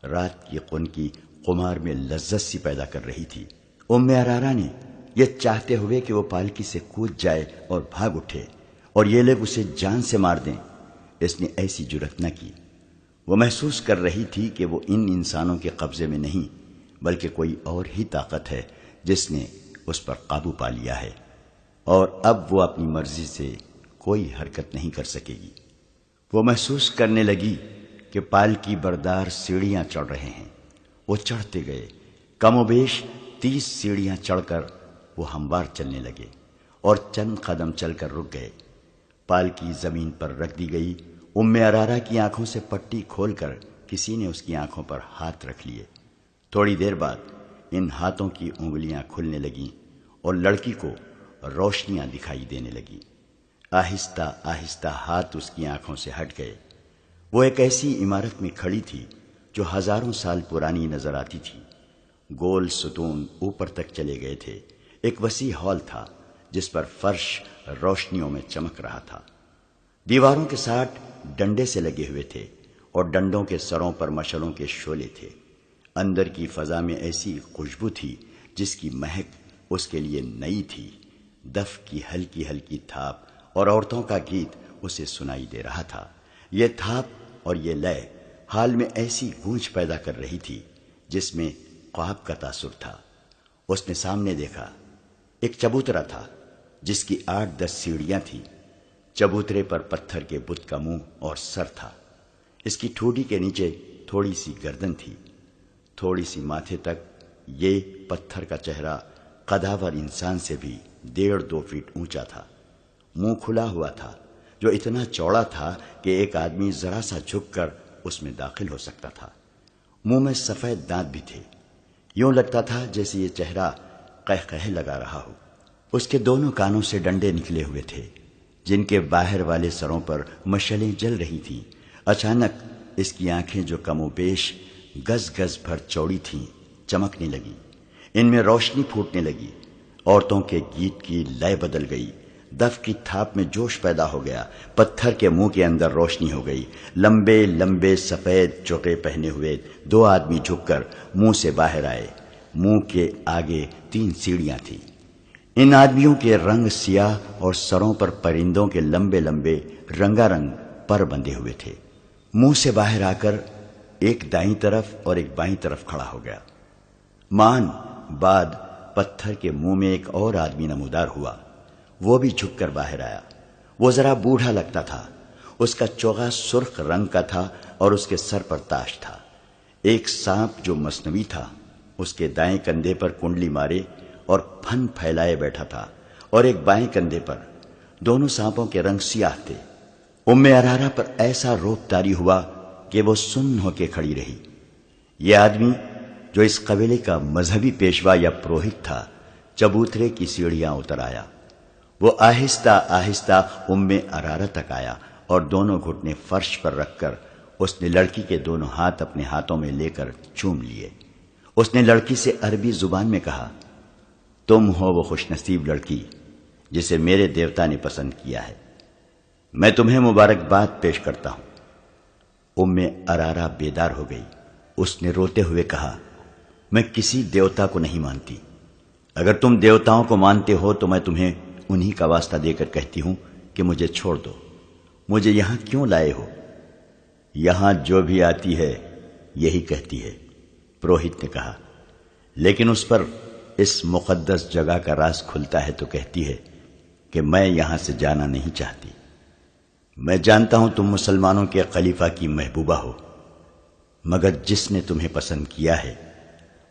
A: رات کی خنکی خمار میں لذت سی پیدا کر رہی تھی۔ ام ارارہ نے یہ چاہتے ہوئے کہ وہ پالکی سے کود جائے اور بھاگ اٹھے اور یہ لوگ اسے جان سے مار دیں، اس نے ایسی جرأت نہ کی۔ وہ محسوس کر رہی تھی کہ وہ ان انسانوں کے قبضے میں نہیں بلکہ کوئی اور ہی طاقت ہے جس نے اس پر قابو پا لیا ہے، اور اب وہ اپنی مرضی سے کوئی حرکت نہیں کر سکے گی۔ وہ محسوس کرنے لگی کہ پالکی بردار سیڑھیاں چڑھ رہے ہیں۔ وہ چڑھتے گئے۔ کم و بیش 30 سیڑھیاں چڑھ کر وہ ہموار چلنے لگے اور چند قدم چل کر رک گئے۔ پالکی زمین پر رکھ دی گئی۔ ام ارارہ کی آنکھوں سے پٹی کھول کر کسی نے اس کی آنکھوں پر ہاتھ رکھ لیے۔ تھوڑی دیر بعد ان ہاتھوں کی انگلیاں کھلنے لگیں اور لڑکی کو روشنیاں دکھائی دینے لگیں۔ آہستہ آہستہ ہاتھ اس کی آنکھوں سے ہٹ گئے۔ وہ ایک ایسی عمارت میں کھڑی تھی جو ہزاروں سال پرانی نظر آتی تھی۔ گول ستون اوپر تک چلے گئے تھے۔ ایک وسیع ہال تھا جس پر فرش روشنیوں میں چمک رہا تھا۔ دیواروں کے ساتھ ڈنڈے سے لگے ہوئے تھے اور ڈنڈوں کے سروں پر مشلوں کے شعلے تھے۔ اندر کی فضا میں ایسی خوشبو تھی جس کی مہک اس کے لیے نئی تھی۔ دف کی ہلکی ہلکی تھاپ اور عورتوں کا گیت اسے سنائی دے رہا تھا۔ یہ تھاپ اور یہ لے حال میں ایسی گونج پیدا کر رہی تھی جس میں خواب کا تاثر تھا۔ اس نے سامنے دیکھا، ایک چبوترا تھا جس کی 8-10 سیڑھیاں تھیں۔ چبوترے پر پتھر کے بت کا منہ اور سر تھا۔ اس کی ٹھوڈی کے نیچے تھوڑی سی گردن تھی، تھوڑی سی ماتھے تک۔ یہ پتھر کا چہرہ قداور انسان سے بھی 1.5-2 فٹ اونچا تھا۔ منہ کھلا ہوا تھا جو اتنا چوڑا تھا کہ ایک آدمی ذرا سا جھک کر اس میں داخل ہو سکتا تھا۔ منہ میں سفید دانت بھی تھے۔ یوں لگتا تھا جیسے یہ چہرہ قہقہ لگا رہا ہو۔ اس کے دونوں کانوں سے ڈنڈے نکلے ہوئے تھے جن کے باہر والے سروں پر مشعلیں جل رہی تھیں۔ اچانک اس کی آنکھیں جو کم و بیش گز گز بھر چوڑی تھیں چمکنے لگی۔ ان میں روشنی پھوٹنے لگی۔ عورتوں کے گیت کی لے بدل گئی۔ دف کی تھاپ میں جوش پیدا ہو گیا۔ پتھر کے منہ کے اندر روشنی ہو گئی۔ لمبے لمبے سفید چوٹے پہنے ہوئے 2 آدمی جھک کر منہ سے باہر آئے۔ منہ کے آگے 3 سیڑھیاں تھیں۔ ان آدمیوں کے رنگ سیاہ اور سروں پر پرندوں کے لمبے لمبے رنگا رنگ پر بندھے ہوئے تھے۔ منہ سے باہر آ کر ایک دائیں طرف اور ایک بائیں طرف کھڑا ہو گیا۔ مان بعد پتھر کے منہ میں ایک اور آدمی نمودار ہوا۔ وہ بھی جھک کر باہر آیا۔ وہ ذرا بوڑھا لگتا تھا۔ اس کا چوغا سرخ رنگ کا تھا اور اس کے سر پر تاج تھا۔ ایک سانپ جو مصنوعی تھا اس کے دائیں کندھے پر کنڈلی مارے اور پھن پھیلائے بیٹھا تھا، اور ایک بائیں کندھے پر۔ دونوں سانپوں کے رنگ سیاہ تھے۔ ام ارارہ پر ایسا روب طاری ہوا کہ وہ سن ہو کے کھڑی رہی۔ یہ آدمی جو اس قبیلے کا مذہبی پیشوا یا پروہت تھا، چبوترے کی سیڑھیاں اتر آیا۔ وہ آہستہ آہستہ ام ارارہ تک آیا اور دونوں گھٹنے فرش پر رکھ کر اس نے لڑکی کے دونوں ہاتھ اپنے ہاتھوں میں لے کر چوم لیے۔ اس نے لڑکی سے عربی زبان میں کہا، تم ہو وہ خوش نصیب لڑکی جسے میرے دیوتا نے پسند کیا ہے، میں تمہیں مبارکباد پیش کرتا ہوں۔ ام ارارہ بیدار ہو گئی۔ اس نے روتے ہوئے کہا، میں کسی دیوتا کو نہیں مانتی۔ اگر تم دیوتاؤں کو مانتے ہو تو میں تمہیں انہی کا واسطہ دے کر کہتی ہوں کہ مجھے چھوڑ دو۔ مجھے یہاں کیوں لائے ہو؟ یہاں جو بھی آتی ہے یہی کہتی ہے، پروہت نے کہا، لیکن اس پر اس مقدس جگہ کا راز کھلتا ہے تو کہتی ہے کہ میں یہاں سے جانا نہیں چاہتی۔ میں جانتا ہوں تم مسلمانوں کے خلیفہ کی محبوبہ ہو، مگر جس نے تمہیں پسند کیا ہے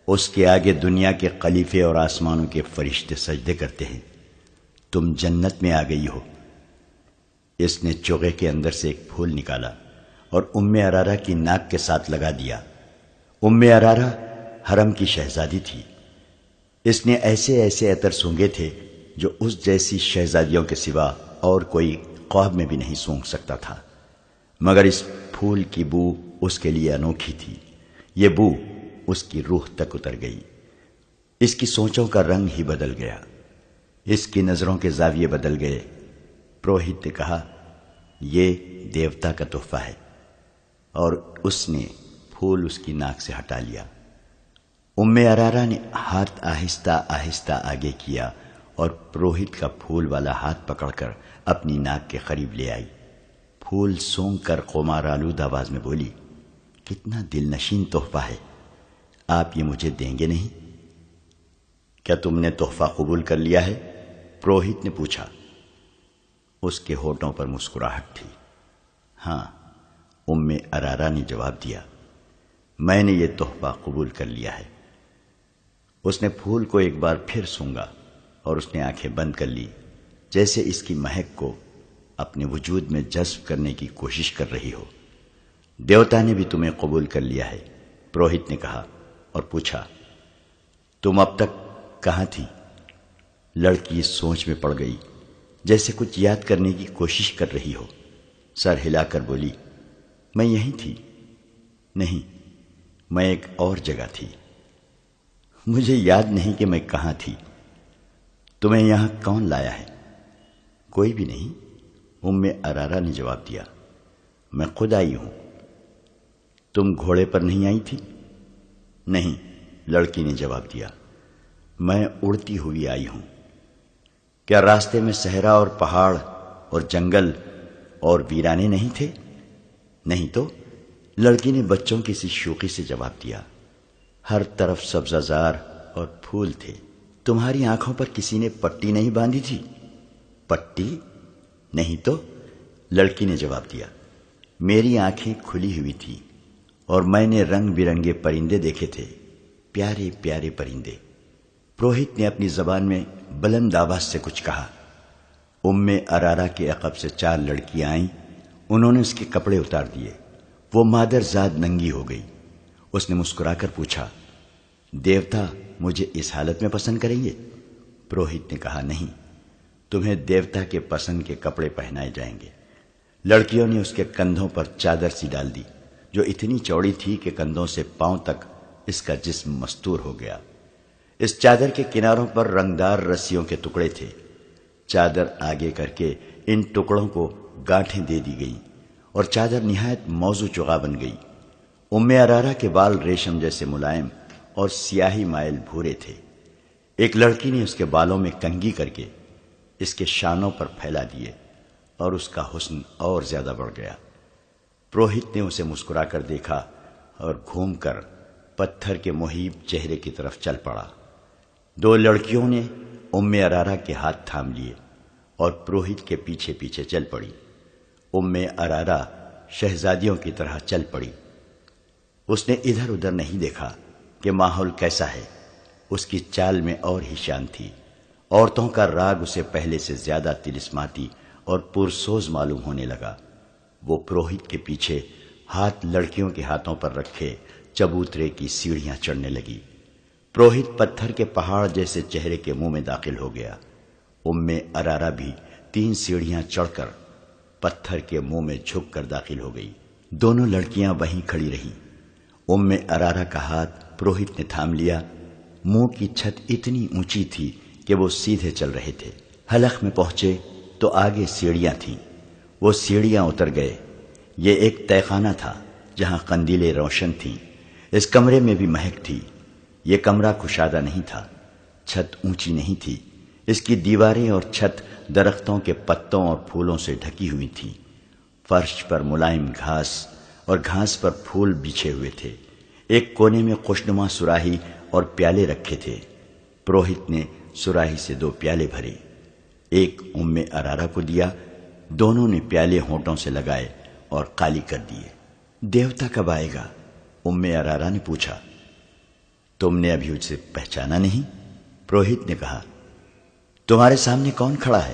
A: اس کے آگے دنیا کے خلیفے اور آسمانوں کے فرشتے سجدے کرتے ہیں۔ تم جنت میں آ گئی ہو۔ اس نے چوغے کے اندر سے ایک پھول نکالا اور ام ارارہ کی ناک کے ساتھ لگا دیا۔ ام ارارہ حرم کی شہزادی تھی۔ اس نے ایسے ایسے عطر سونگے تھے جو اس جیسی شہزادیوں کے سوا اور کوئی خواب میں بھی نہیں سونگ سکتا تھا، مگر اس پھول کی بو اس کے لیے انوکھی تھی۔ یہ بو اس کی روح تک اتر گئی۔ اس کی سوچوں کا رنگ ہی بدل گیا، اس کی نظروں کے زاویے بدل گئے۔ پروہت نے کہا، یہ دیوتا کا تحفہ ہے، اور اس نے پھول اس کی ناک سے ہٹا لیا۔ ام ارارہ نے ہاتھ آہستہ آہستہ آگے کیا اور پروہت کا پھول والا ہاتھ پکڑ کر اپنی ناک کے قریب لے آئی۔ پھول سونگ کر خمار آلود آواز میں بولی، کتنا دل نشین تحفہ ہے، آپ یہ مجھے دیں گے نہیں؟ کیا تم نے تحفہ قبول کر لیا ہے؟ پروہت نے پوچھا۔ اس کے ہونٹوں پر مسکراہٹ تھی۔ ہاں، ام ارارہ نے جواب دیا، میں نے یہ تحفہ قبول کر لیا ہے۔ اس نے پھول کو ایک بار پھر سونگا اور اس نے آنکھیں بند کر لی، جیسے اس کی مہک کو اپنے وجود میں جذب کرنے کی کوشش کر رہی ہو۔ دیوتا نے بھی تمہیں قبول کر لیا ہے، پروہت نے کہا اور پوچھا، تم اب تک کہاں تھی؟ لڑکی اس سوچ میں پڑ گئی جیسے کچھ یاد کرنے کی کوشش کر رہی ہو۔ سر ہلا کر بولی، میں یہیں تھی۔ نہیں، میں ایک اور جگہ تھی، مجھے یاد نہیں کہ میں کہاں تھی۔ تمہیں یہاں کون لایا ہے؟ کوئی بھی نہیں، ام ارارہ نے جواب دیا، میں خود آئی ہوں۔ تم گھوڑے پر نہیں آئی تھی؟ نہیں، لڑکی نے جواب دیا، میں اڑتی ہوئی آئی ہوں۔ کیا راستے میں صحرا اور پہاڑ اور جنگل اور ویرانے نہیں تھے؟ نہیں تو، لڑکی نے بچوں کی سی شوخی سے جواب دیا، ہر طرف سبزہ زار اور پھول تھے۔ تمہاری آنکھوں پر کسی نے پٹی نہیں باندھی تھی؟ پٹی؟ نہیں تو، لڑکی نے جواب دیا، میری آنکھیں کھلی ہوئی تھی اور میں نے رنگ برنگے پرندے دیکھے تھے، پیارے پیارے پرندے۔ پروہت نے اپنی زبان میں بلند آواز سے کچھ کہا۔ ام ارارہ کے عقب سے 4 لڑکیاں آئیں، انہوں نے اس کے کپڑے اتار دیے۔ وہ مادر زاد ننگی ہو گئی۔ اس نے مسکرا کر پوچھا، دیوتا مجھے اس حالت میں پسند کریں گے؟ پروہت نے کہا، نہیں، تمہیں دیوتا کے پسند کے کپڑے پہنائے جائیں گے۔ لڑکیوں نے اس کے کندھوں پر چادر سی ڈال دی جو اتنی چوڑی تھی کہ کندھوں سے پاؤں تک اس کا جسم مستور ہو گیا۔ اس چادر کے کناروں پر رنگدار رسیوں کے ٹکڑے تھے۔ چادر آگے کر کے ان ٹکڑوں کو گانٹھیں دے دی گئیں اور چادر نہایت موزوں چغا بن گئی۔ ام ارارہ کے بال ریشم جیسے ملائم اور سیاہی مائل بھورے تھے۔ ایک لڑکی نے اس کے بالوں میں کنگھی کر کے اس کے شانوں پر پھیلا دیے اور اس کا حسن اور زیادہ بڑھ گیا۔ پروہت نے اسے مسکرا کر دیکھا اور گھوم کر پتھر کے محیب چہرے کی طرف چل پڑا۔ 2 لڑکیوں نے ام ارارہ کے ہاتھ تھام لیے اور پروہت کے پیچھے پیچھے چل پڑی۔ ام ارارہ شہزادیوں کی طرح چل پڑی۔ اس نے ادھر ادھر نہیں دیکھا کہ ماحول کیسا ہے، اس کی چال میں اور ہی شان تھی۔ عورتوں کا راگ اسے پہلے سے زیادہ طلسماتی اور پرسوز معلوم ہونے لگا۔ وہ پروہت کے پیچھے ہاتھ لڑکیوں کے ہاتھوں پر رکھے چبوترے کی سیڑھیاں چڑھنے لگی۔ پروہت پتھر کے پہاڑ جیسے چہرے کے منہ میں داخل ہو گیا۔ ارارا بھی 3 سیڑھیاں چڑھ کر پتھر کے منہ میں جھک کر داخل ہو گئی۔ دونوں لڑکیاں وہیں کھڑی رہیں۔ ارارا کا ہاتھ پروہت نے تھام لیا۔ منہ کی چھت اتنی اونچی تھی کہ وہ سیدھے چل رہے تھے۔ حلق میں پہنچے تو آگے سیڑھیاں تھیں۔ وہ سیڑھیاں اتر گئے۔ یہ ایک تہہ خانہ تھا جہاں قندیلیں روشن تھیں۔ اس کمرے میں بھی مہک تھی۔ یہ کمرہ کشادہ نہیں تھا، چھت اونچی نہیں تھی، اس کی دیواریں اور چھت درختوں کے پتوں اور پھولوں سے ڈھکی ہوئی تھی۔ فرش پر ملائم گھاس اور گھاس پر پھول بچھے ہوئے تھے۔ ایک کونے میں خوشنما سراہی اور پیالے رکھے تھے۔ پروہت نے سراہی سے 2 پیالے بھرے، ایک ارارا کو دیا۔ دونوں نے پیالے ہونٹوں سے لگائے اور خالی کر دیے۔ دیوتا کب آئے گا؟ ارارا نے پوچھا۔ تم نے ابھی اسے پہچانا نہیں؟ پروہت نے کہا۔ تمہارے سامنے کون کھڑا ہے؟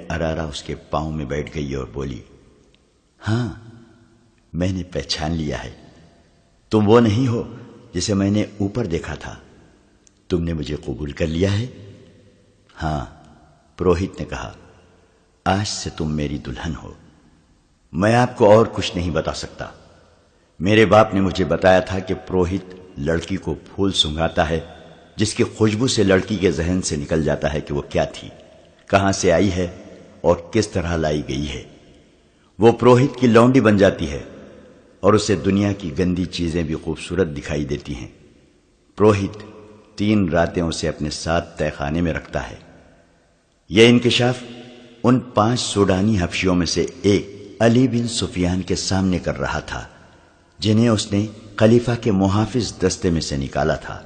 A: ارارا اس کے پاؤں میں بیٹھ گئی اور بولی، ہاں میں نے پہچان لیا ہے۔ تم وہ نہیں ہو جسے میں نے اوپر دیکھا تھا۔ تم نے مجھے قبول کر لیا ہے؟ ہاں، پروہت نے کہا، آج سے تم میری دلہن ہو۔ میں آپ کو اور کچھ نہیں بتا سکتا۔ میرے باپ نے مجھے بتایا تھا کہ پروہت لڑکی کو پھول سنگھاتا ہے جس کی خوشبو سے لڑکی کے ذہن سے نکل جاتا ہے کہ وہ کیا تھی، کہاں سے آئی ہے اور کس طرح لائی گئی ہے۔ وہ پروہت کی لونڈی بن جاتی ہے اور اسے دنیا کی گندی چیزیں بھی خوبصورت دکھائی دیتی ہیں۔ پروہت 3 راتیں اسے اپنے ساتھ تہہ خانے میں رکھتا ہے۔ یہ انکشاف ان 5 سوڈانی حبشیوں میں سے ایک علی بن سفیان کے سامنے کر رہا تھا، جنہیں اس نے خلیفہ کے محافظ دستے میں سے نکالا تھا۔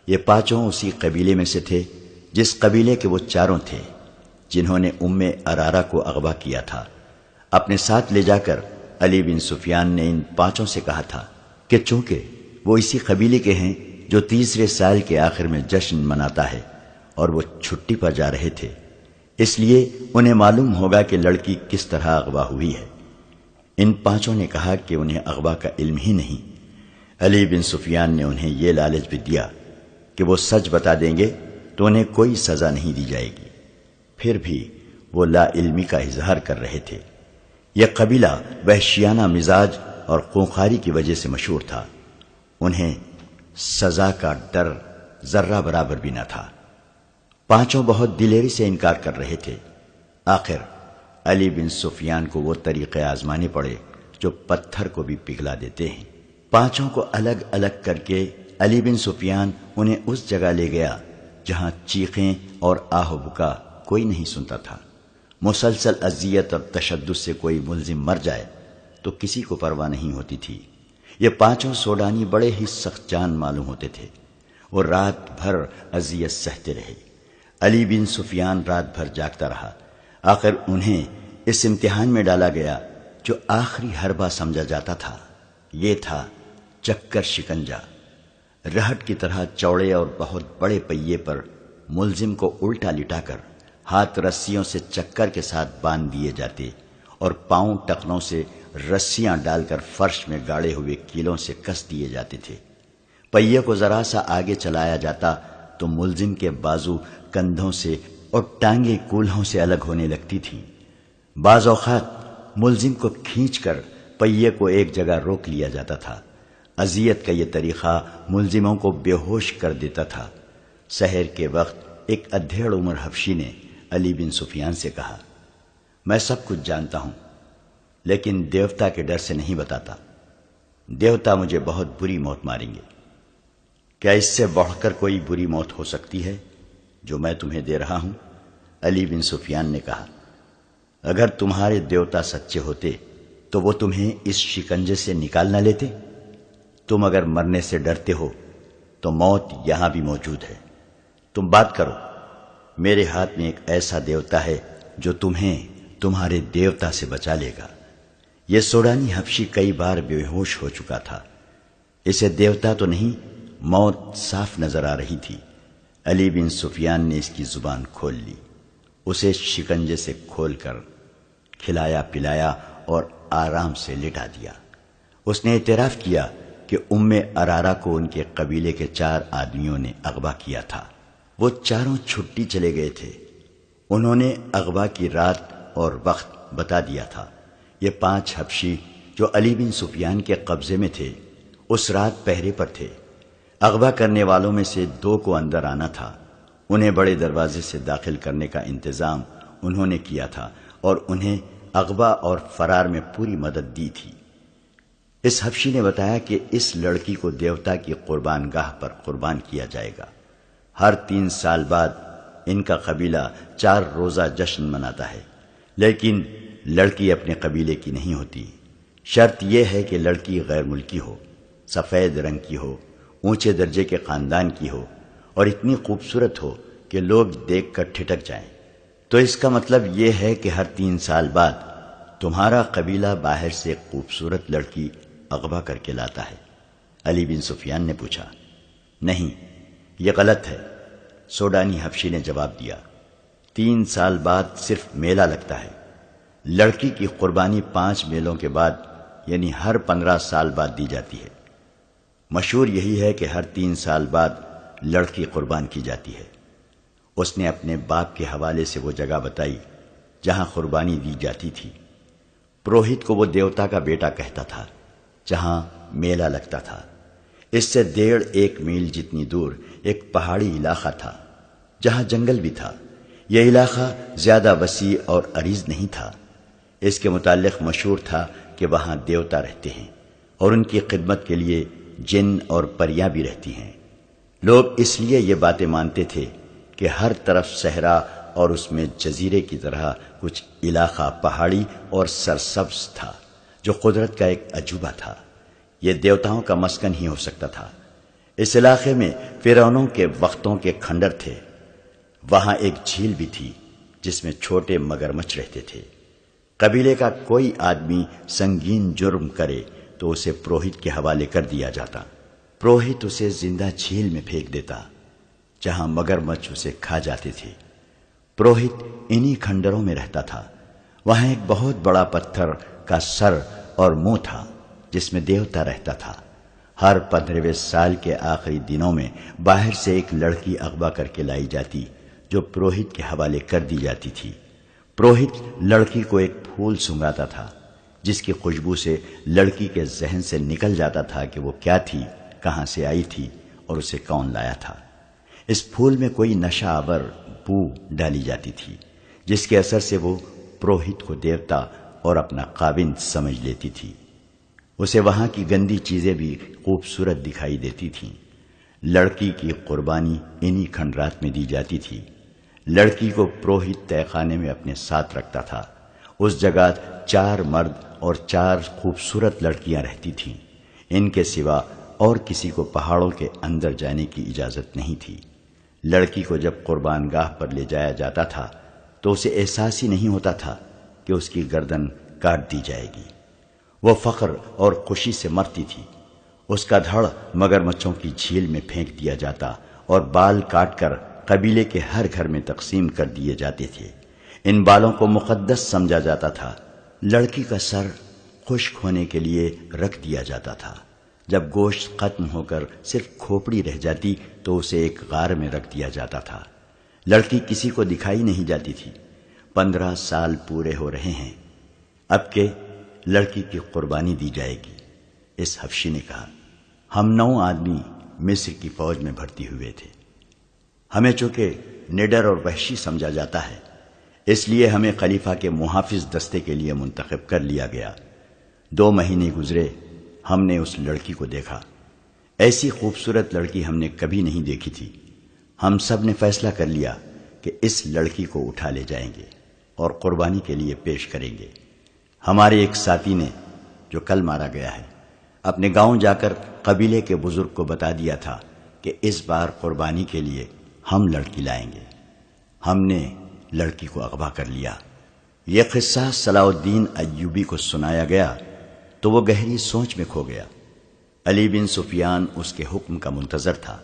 A: یہ 5 اسی قبیلے میں سے تھے جس قبیلے کے وہ 4 تھے جنہوں نے ارارا کو اغوا کیا تھا۔ اپنے ساتھ لے جا کر علی بن سفیان نے ان 5 سے کہا تھا کہ چونکہ وہ اسی قبیلے کے ہیں جو تیسرے سال کے آخر میں جشن مناتا ہے اور وہ چھٹی پر جا رہے تھے، اس لیے انہیں معلوم ہوگا کہ لڑکی کس طرح اغوا ہوئی ہے۔ ان 5 نے کہا کہ انہیں اغوا کا علم ہی نہیں۔ علی بن سفیان نے انہیں یہ لالچ بھی دیا کہ وہ سچ بتا دیں گے تو انہیں کوئی سزا نہیں دی جائے گی۔ پھر بھی وہ لا علمی کا اظہار کر رہے تھے۔ یہ قبیلہ وحشیانہ مزاج اور خونخواری کی وجہ سے مشہور تھا۔ انہیں سزا کا ڈر ذرہ برابر بھی نہ تھا۔ 5 بہت دلیری سے انکار کر رہے تھے۔ آخر علی بن سفیان کو وہ طریقے آزمانے پڑے جو پتھر کو بھی پگھلا دیتے ہیں۔ 5 کو الگ الگ کر کے علی بن سفیان انہیں اس جگہ لے گیا جہاں چیخیں اور آہ و بکا کوئی نہیں سنتا تھا۔ مسلسل اذیت اور تشدد سے کوئی ملزم مر جائے تو کسی کو پرواہ نہیں ہوتی تھی۔ یہ 5 سوڈانی بڑے ہی سخت جان معلوم ہوتے تھے۔ وہ رات بھر اذیت سہتے رہے۔ علی بن سفیان رات بھر جاگتا رہا۔ آخر انہیں اس امتحان میں ڈالا گیا جو آخری حربہ سمجھا جاتا تھا۔ یہ تھا چکر شکنجا۔ رہٹ کی طرح چوڑے اور بہت بڑے پہیے پر ملزم کو الٹا لٹا کر ہاتھ رسیوں سے چکر کے ساتھ باندھ دیے جاتے اور پاؤں ٹخنوں سے رسیاں ڈال کر فرش میں گاڑے ہوئے کیلوں سے کس دیے جاتے تھے۔ پہیے کو ذرا سا آگے چلایا جاتا تو ملزم کے بازو کندھوں سے اور ٹانگیں کولہوں سے الگ ہونے لگتی تھیں۔ بعض اوقات ملزم کو کھینچ کر پہیے کو ایک جگہ روک لیا جاتا تھا۔ اذیت کا یہ طریقہ ملزموں کو بے ہوش کر دیتا تھا۔ سحر کے وقت ایک ادھیڑ عمر حبشی نے علی بن سفیان سے کہا، میں سب کچھ جانتا ہوں لیکن دیوتا کے ڈر سے نہیں بتاتا۔ دیوتا مجھے بہت بری موت ماریں گے۔ کیا اس سے بڑھ کر کوئی بری موت ہو سکتی ہے جو میں تمہیں دے رہا ہوں؟ علی بن سفیان نے کہا، اگر تمہارے دیوتا سچے ہوتے تو وہ تمہیں اس شکنجے سے نکال نہ لیتے۔ تم اگر مرنے سے ڈرتے ہو تو موت یہاں بھی موجود ہے۔ تم بات کرو، میرے ہاتھ میں ایک ایسا دیوتا ہے جو تمہیں تمہارے دیوتا سے بچا لے گا۔ یہ سوڈانی حبشی کئی بار بے ہوش ہو چکا تھا۔ اسے دیوتا تو نہیں، موت صاف نظر آ رہی تھی۔ علی بن سفیان نے اس کی زبان کھول لی، اسے شکنجے سے کھول کر کھلایا پلایا اور آرام سے لٹا دیا۔ اس نے اعتراف کیا کہ ارارا کو ان کے قبیلے کے 4 آدمیوں نے اغوا کیا تھا۔ وہ چاروں چھٹی چلے گئے تھے۔ انہوں نے اغوا کی رات اور وقت بتا دیا تھا۔ یہ 5 حبشی جو علی بن سفیان کے قبضے میں تھے اس رات پہرے پر تھے۔ اغوا کرنے والوں میں سے 2 کو اندر آنا تھا۔ انہیں بڑے دروازے سے داخل کرنے کا انتظام انہوں نے کیا تھا اور انہیں اغوا اور فرار میں پوری مدد دی تھی۔ اس حبشی نے بتایا کہ اس لڑکی کو دیوتا کی قربان گاہ پر قربان کیا جائے گا۔ ہر 3 سال بعد ان کا قبیلہ 4 روزہ جشن مناتا ہے، لیکن لڑکی اپنے قبیلے کی نہیں ہوتی۔ شرط یہ ہے کہ لڑکی غیر ملکی ہو، سفید رنگ کی ہو، اونچے درجے کے خاندان کی ہو اور اتنی خوبصورت ہو کہ لوگ دیکھ کر ٹھٹک جائیں۔ تو اس کا مطلب یہ ہے کہ ہر 3 سال بعد تمہارا قبیلہ باہر سے ایک خوبصورت لڑکی اغوا کر کے لاتا ہے۔ علی بن سفیان نے پوچھا، نہیں، یہ غلط ہے۔ سوڈانی حبشی نے جواب دیا، 3 سال بعد صرف میلہ لگتا ہے۔ لڑکی کی قربانی 5 میلوں کے بعد یعنی ہر 15 سال بعد دی جاتی ہے۔ مشہور یہی ہے کہ ہر 3 سال بعد لڑکی قربان کی جاتی ہے۔ اس نے اپنے باپ کے حوالے سے وہ جگہ بتائی جہاں قربانی دی جاتی تھی۔ پروہت کو وہ دیوتا کا بیٹا کہتا تھا جہاں میلہ لگتا تھا۔ اس سے 1.5 میل جتنی دور ایک پہاڑی علاقہ تھا جہاں جنگل بھی تھا۔ یہ علاقہ زیادہ وسیع اور عریض نہیں تھا۔ اس کے متعلق مشہور تھا کہ وہاں دیوتا رہتے ہیں اور ان کی خدمت کے لیے جن اور پریاں بھی رہتی ہیں۔ لوگ اس لیے یہ باتیں مانتے تھے کہ ہر طرف صحرا اور اس میں جزیرے کی طرح کچھ علاقہ پہاڑی اور سرسبز تھا جو قدرت کا ایک عجوبہ تھا۔ یہ دیوتاؤں کا مسکن ہی ہو سکتا تھا۔ اس علاقے میں فرعونوں کے وقتوں کے کھنڈر تھے۔ وہاں ایک جھیل بھی تھی جس میں چھوٹے مگرمچھ رہتے تھے۔ قبیلے کا کوئی آدمی سنگین جرم کرے تو اسے پروہت کے حوالے کر دیا جاتا۔ پروہت اسے زندہ جھیل میں پھینک دیتا جہاں مگرمچھ اسے کھا جاتے تھے۔ پروہت انہی کھنڈروں میں رہتا تھا۔ وہاں ایک بہت بڑا پتھر کا سر اور منہ تھا جس میں دیوتا رہتا تھا۔ ہر 15ویں سال کے آخری دنوں میں باہر سے ایک لڑکی اغوا کر کے لائی جاتی جو پروہت کے حوالے کر دی جاتی تھی۔ پروہت لڑکی کو ایک پھول سنگھاتا تھا جس کی خوشبو سے لڑکی کے ذہن سے نکل جاتا تھا کہ وہ کیا تھی، کہاں سے آئی تھی اور اسے کون لایا تھا۔ اس پھول میں کوئی نشہ آور بو ڈالی جاتی تھی جس کے اثر سے وہ پروہت کو دیوتا اور اپنا خاوند سمجھ لیتی تھی۔ اسے وہاں کی گندی چیزیں بھی خوبصورت دکھائی دیتی تھیں۔ لڑکی کی قربانی انہی کھنڈرات میں دی جاتی تھی۔ لڑکی کو پروہت تہہ خانے میں اپنے ساتھ رکھتا تھا۔ اس جگہ 4 مرد اور 4 خوبصورت لڑکیاں رہتی تھیں۔ ان کے سوا اور کسی کو پہاڑوں کے اندر جانے کی اجازت نہیں تھی۔ لڑکی کو جب قربان گاہ پر لے جایا جاتا تھا تو اسے احساس ہی نہیں ہوتا تھا کہ اس کی گردن کاٹ دی جائے گی۔ وہ فخر اور خوشی سے مرتی تھی۔ اس کا دھڑ مگرمچھوں کی جھیل میں پھینک دیا جاتا اور بال کاٹ کر قبیلے کے ہر گھر میں تقسیم کر دیے جاتے تھے۔ ان بالوں کو مقدس سمجھا جاتا تھا۔ لڑکی کا سر خشک ہونے کے لیے رکھ دیا جاتا تھا۔ جب گوشت ختم ہو کر صرف کھوپڑی رہ جاتی تو اسے ایک غار میں رکھ دیا جاتا تھا۔ لڑکی کسی کو دکھائی نہیں جاتی تھی۔ 15 سال پورے ہو رہے ہیں، اب کہ لڑکی کی قربانی دی جائے گی۔ اس حبشی نے کہا، ہم 9 آدمی مصر کی فوج میں بھرتی ہوئے تھے۔ ہمیں چونکہ نڈر اور وحشی سمجھا جاتا ہے اس لیے ہمیں خلیفہ کے محافظ دستے کے لیے منتخب کر لیا گیا۔ 2 مہینے گزرے، ہم نے اس لڑکی کو دیکھا۔ ایسی خوبصورت لڑکی ہم نے کبھی نہیں دیکھی تھی۔ ہم سب نے فیصلہ کر لیا کہ اس لڑکی کو اٹھا لے جائیں گے اور قربانی کے لیے پیش کریں گے۔ ہمارے ایک ساتھی نے، جو کل مارا گیا ہے، اپنے گاؤں جا کر قبیلے کے بزرگ کو بتا دیا تھا کہ اس بار قربانی کے لیے ہم لڑکی لائیں گے۔ ہم نے لڑکی کو اغوا کر لیا۔ یہ قصہ صلاح الدین ایوبی کو سنایا گیا تو وہ گہری سوچ میں کھو گیا۔ علی بن سفیان اس کے حکم کا منتظر تھا۔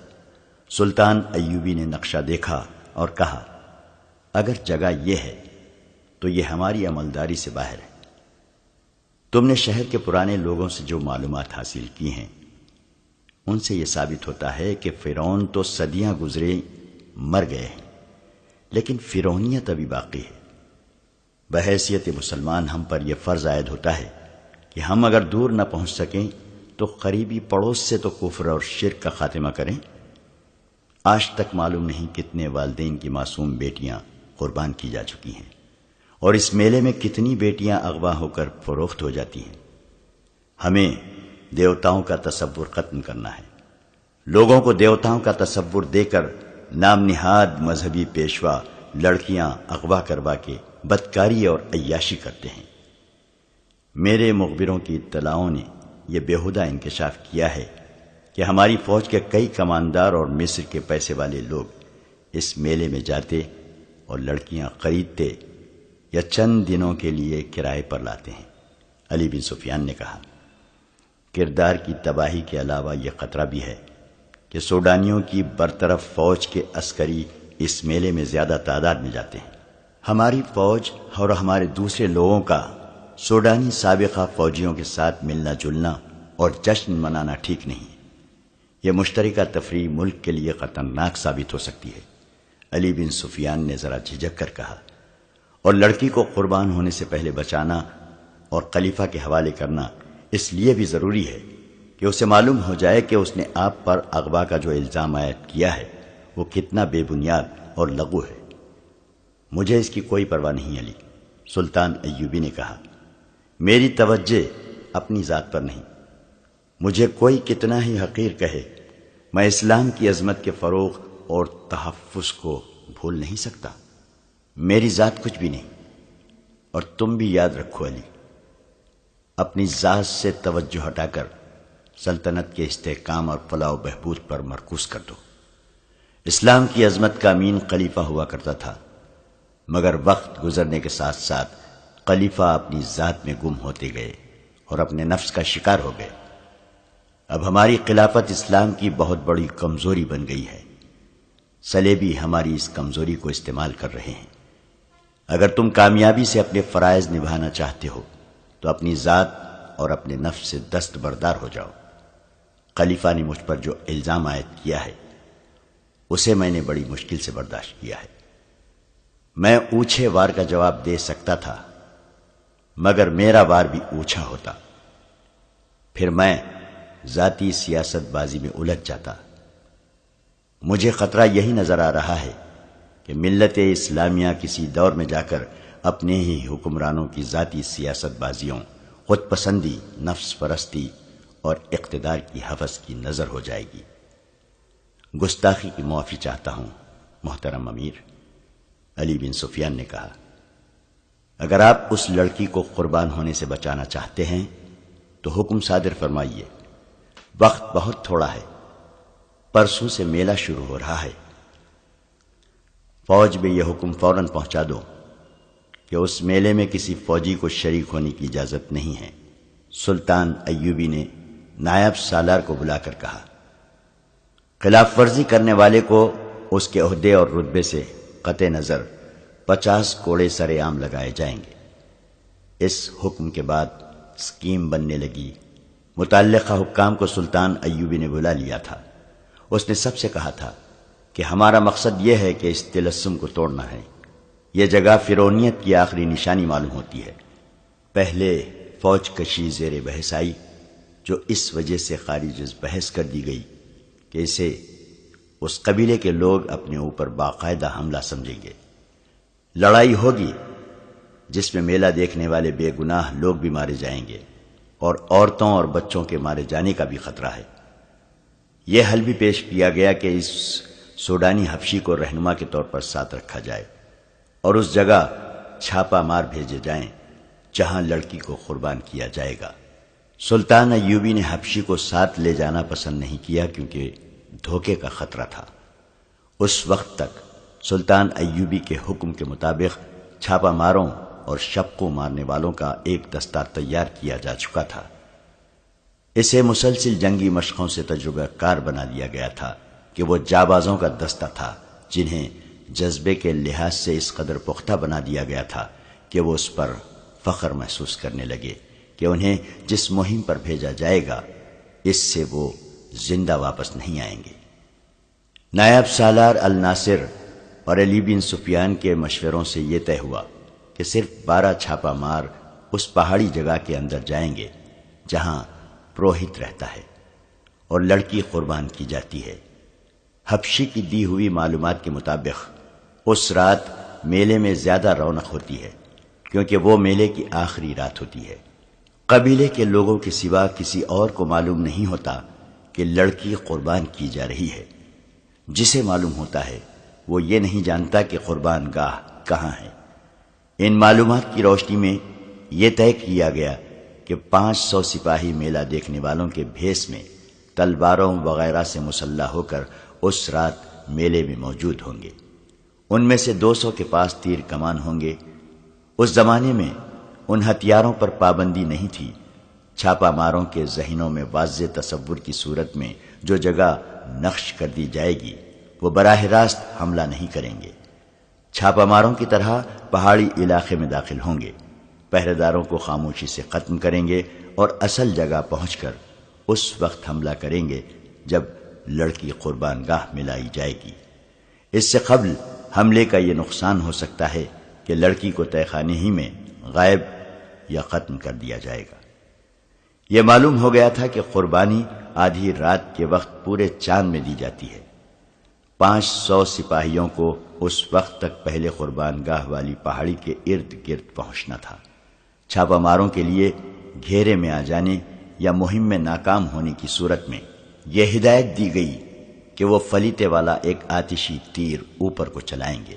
A: سلطان ایوبی نے نقشہ دیکھا اور کہا، اگر جگہ یہ ہے تو یہ ہماری عملداری سے باہر ہے۔ تم نے شہر کے پرانے لوگوں سے جو معلومات حاصل کی ہیں ان سے یہ ثابت ہوتا ہے کہ فرعون تو صدیاں گزرے مر گئے ہیں، لیکن فرعونیت ابھی باقی ہے۔ بحیثیت مسلمان ہم پر یہ فرض عائد ہوتا ہے کہ ہم اگر دور نہ پہنچ سکیں تو قریبی پڑوس سے تو کفر اور شرک کا خاتمہ کریں۔ آج تک معلوم نہیں کتنے والدین کی معصوم بیٹیاں قربان کی جا چکی ہیں، اور اس میلے میں کتنی بیٹیاں اغوا ہو کر فروخت ہو جاتی ہیں۔ ہمیں دیوتاؤں کا تصور ختم کرنا ہے۔ لوگوں کو دیوتاؤں کا تصور دے کر نام نہاد مذہبی پیشوا لڑکیاں اغوا کروا کے بدکاری اور عیاشی کرتے ہیں۔ میرے مخبروں کی اطلاعوں نے یہ بیہودہ انکشاف کیا ہے کہ ہماری فوج کے کئی کماندار اور مصر کے پیسے والے لوگ اس میلے میں جاتے اور لڑکیاں خریدتے یا چند دنوں کے لیے کرائے پر لاتے ہیں۔ علی بن سفیان نے کہا، کردار کی تباہی کے علاوہ یہ خطرہ بھی ہے کہ سوڈانیوں کی برطرف فوج کے عسکری اس میلے میں زیادہ تعداد میں جاتے ہیں۔ ہماری فوج اور ہمارے دوسرے لوگوں کا سوڈانی سابقہ فوجیوں کے ساتھ ملنا جلنا اور جشن منانا ٹھیک نہیں ہے۔ یہ مشترکہ تفریح ملک کے لیے خطرناک ثابت ہو سکتی ہے۔ علی بن سفیان نے ذرا جھجک کر کہا، اور لڑکی کو قربان ہونے سے پہلے بچانا اور خلیفہ کے حوالے کرنا اس لیے بھی ضروری ہے کہ اسے معلوم ہو جائے کہ اس نے آپ پر اغوا کا جو الزام عائد کیا ہے وہ کتنا بے بنیاد اور لغو ہے۔ مجھے اس کی کوئی پرواہ نہیں علی، سلطان ایوبی نے کہا، میری توجہ اپنی ذات پر نہیں۔ مجھے کوئی کتنا ہی حقیر کہے، میں اسلام کی عظمت کے فروغ اور تحفظ کو بھول نہیں سکتا۔ میری ذات کچھ بھی نہیں، اور تم بھی یاد رکھو علی، اپنی ذات سے توجہ ہٹا کر سلطنت کے استحکام اور فلاح و بہبود پر مرکوز کر دو۔ اسلام کی عظمت کا امین خلیفہ ہوا کرتا تھا، مگر وقت گزرنے کے ساتھ ساتھ خلیفہ اپنی ذات میں گم ہوتے گئے اور اپنے نفس کا شکار ہو گئے۔ اب ہماری خلافت اسلام کی بہت بڑی کمزوری بن گئی ہے۔ صلیبی ہماری اس کمزوری کو استعمال کر رہے ہیں۔ اگر تم کامیابی سے اپنے فرائض نبھانا چاہتے ہو تو اپنی ذات اور اپنے نفس سے دستبردار ہو جاؤ۔ خلیفہ نے مجھ پر جو الزام عائد کیا ہے اسے میں نے بڑی مشکل سے برداشت کیا ہے۔ میں اونچے وار کا جواب دے سکتا تھا، مگر میرا وار بھی اونچا ہوتا، پھر میں ذاتی سیاست بازی میں الجھ جاتا۔ مجھے خطرہ یہی نظر آ رہا ہے کہ ملت اسلامیہ کسی دور میں جا کر اپنے ہی حکمرانوں کی ذاتی سیاست بازیوں، خود پسندی، نفس پرستی اور اقتدار کی ہوس کی نظر ہو جائے گی۔ گستاخی کی معافی چاہتا ہوں محترم امیر، علی بن سفیان نے کہا۔ اگر آپ اس لڑکی کو قربان ہونے سے بچانا چاہتے ہیں تو حکم صادر فرمائیے۔ وقت بہت تھوڑا ہے، پرسوں سے میلہ شروع ہو رہا ہے۔ فوج میں یہ حکم فوراً پہنچا دو کہ اس میلے میں کسی فوجی کو شریک ہونے کی اجازت نہیں ہے۔ سلطان ایوبی نے نائب سالار کو بلا کر کہا، خلاف ورزی کرنے والے کو اس کے عہدے اور رتبے سے قطع نظر 50 کوڑے سر عام لگائے جائیں گے۔ اس حکم کے بعد اسکیم بننے لگی۔ متعلقہ حکام کو سلطان ایوبی نے بلا لیا تھا۔ اس نے سب سے کہا تھا کہ ہمارا مقصد یہ ہے کہ اس طلسم کو توڑنا ہے۔ یہ جگہ فرعونیت کی آخری نشانی معلوم ہوتی ہے۔ پہلے فوج کشی زیر بحث آئی، جو اس وجہ سے خارج از بحث کر دی گئی کہ اسے اس قبیلے کے لوگ اپنے اوپر باقاعدہ حملہ سمجھیں گے۔ لڑائی ہوگی جس میں میلہ دیکھنے والے بے گناہ لوگ بھی مارے جائیں گے، اور عورتوں اور بچوں کے مارے جانے کا بھی خطرہ ہے۔ یہ حل بھی پیش کیا گیا کہ اس سوڈانی حبشی کو رہنما کے طور پر ساتھ رکھا جائے اور اس جگہ چھاپا مار بھیجے جائیں جہاں لڑکی کو قربان کیا جائے گا۔ سلطان ایوبی نے حبشی کو ساتھ لے جانا پسند نہیں کیا کیونکہ دھوکے کا خطرہ تھا۔ اس وقت تک سلطان ایوبی کے حکم کے مطابق چھاپا ماروں اور شب کو مارنے والوں کا ایک دستہ تیار کیا جا چکا تھا۔ اسے مسلسل جنگی مشقوں سے تجربہ کار بنا دیا گیا تھا کہ وہ جابازوں کا دستہ تھا جنہیں جذبے کے لحاظ سے اس قدر پختہ بنا دیا گیا تھا کہ وہ اس پر فخر محسوس کرنے لگے کہ انہیں جس مہم پر بھیجا جائے گا اس سے وہ زندہ واپس نہیں آئیں گے۔ نائب سالار الناصر اور علی بن سفیان کے مشوروں سے یہ طے ہوا کہ صرف 12 چھاپا مار اس پہاڑی جگہ کے اندر جائیں گے جہاں پروہت رہتا ہے اور لڑکی قربان کی جاتی ہے۔ حبشی کی دی ہوئی معلومات کے مطابق اس رات میلے میں زیادہ رونق ہوتی ہے کیونکہ وہ میلے کی آخری رات ہوتی ہے۔ قبیلے کے لوگوں کے سوا کسی اور کو معلوم نہیں ہوتا کہ لڑکی قربان کی جا رہی ہے۔ جسے معلوم ہوتا ہے وہ یہ نہیں جانتا کہ قربان گاہ کہاں ہے۔ ان معلومات کی روشنی میں یہ طے کیا گیا کہ 500 سپاہی میلہ دیکھنے والوں کے بھیس میں تلواروں وغیرہ سے مسلح ہو کر اس رات میلے میں موجود ہوں گے۔ ان میں سے 200 کے پاس تیر کمان ہوں گے۔ اس زمانے میں ان ہتھیاروں پر پابندی نہیں تھی۔ چھاپا ماروں کے ذہنوں میں واضح تصور کی صورت میں جو جگہ نقش کر دی جائے گی وہ براہ راست حملہ نہیں کریں گے۔ چھاپا ماروں کی طرح پہاڑی علاقے میں داخل ہوں گے، پہرے داروں کو خاموشی سے ختم کریں گے اور اصل جگہ پہنچ کر اس وقت حملہ کریں گے جب لڑکی قربان گاہ میں لائی جائے گی۔ اس سے قبل حملے کا یہ نقصان ہو سکتا ہے کہ لڑکی کو تہہ خانے ہی میں غائب یا ختم کر دیا جائے گا۔ یہ معلوم ہو گیا تھا کہ قربانی آدھی رات کے وقت پورے چاند میں دی جاتی ہے۔ 500 سپاہیوں کو اس وقت تک پہلے قربان گاہ والی پہاڑی کے ارد گرد پہنچنا تھا۔ چھاپا ماروں کے لیے گھیرے میں آ جانے یا مہم میں ناکام ہونے کی صورت میں یہ ہدایت دی گئی کہ وہ فلیتے والا ایک آتشی تیر اوپر کو چلائیں گے۔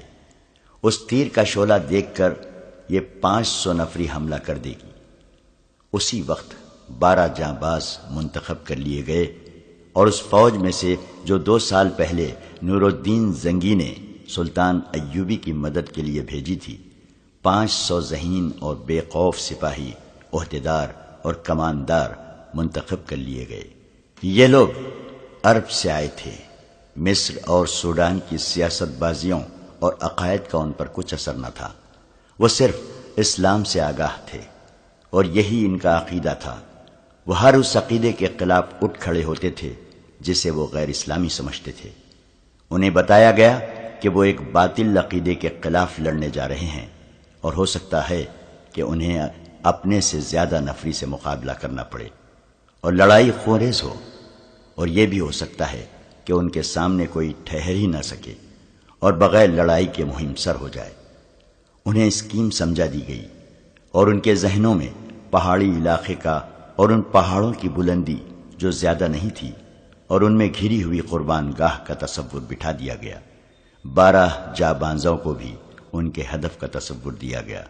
A: اس تیر کا شعلہ دیکھ کر یہ 500 نفری حملہ کر دے گی۔ اسی وقت 12 جانباز منتخب کر لیے گئے اور اس فوج میں سے جو 2 سال پہلے نور الدین زنگی نے سلطان ایوبی کی مدد کے لیے بھیجی تھی، 500 ذہین اور بے خوف سپاہی، عہدیدار اور کماندار منتخب کر لیے گئے۔ یہ لوگ عرب سے آئے تھے۔ مصر اور سوڈان کی سیاست بازیوں اور عقائد کا ان پر کچھ اثر نہ تھا۔ وہ صرف اسلام سے آگاہ تھے اور یہی ان کا عقیدہ تھا۔ وہ ہر اس عقیدے کے خلاف اٹھ کھڑے ہوتے تھے جسے وہ غیر اسلامی سمجھتے تھے۔ انہیں بتایا گیا کہ وہ ایک باطل عقیدے کے خلاف لڑنے جا رہے ہیں اور ہو سکتا ہے کہ انہیں اپنے سے زیادہ نفری سے مقابلہ کرنا پڑے اور لڑائی خونریز ہو، اور یہ بھی ہو سکتا ہے کہ ان کے سامنے کوئی ٹھہر ہی نہ سکے اور بغیر لڑائی کے مہم سر ہو جائے۔ انہیں اسکیم سمجھا دی گئی اور ان کے ذہنوں میں پہاڑی علاقے کا اور ان پہاڑوں کی بلندی جو زیادہ نہیں تھی اور ان میں گھری ہوئی قربان گاہ کا تصور بٹھا دیا گیا۔ 12 جابانزوں کو بھی ان کے ہدف کا تصور دیا گیا۔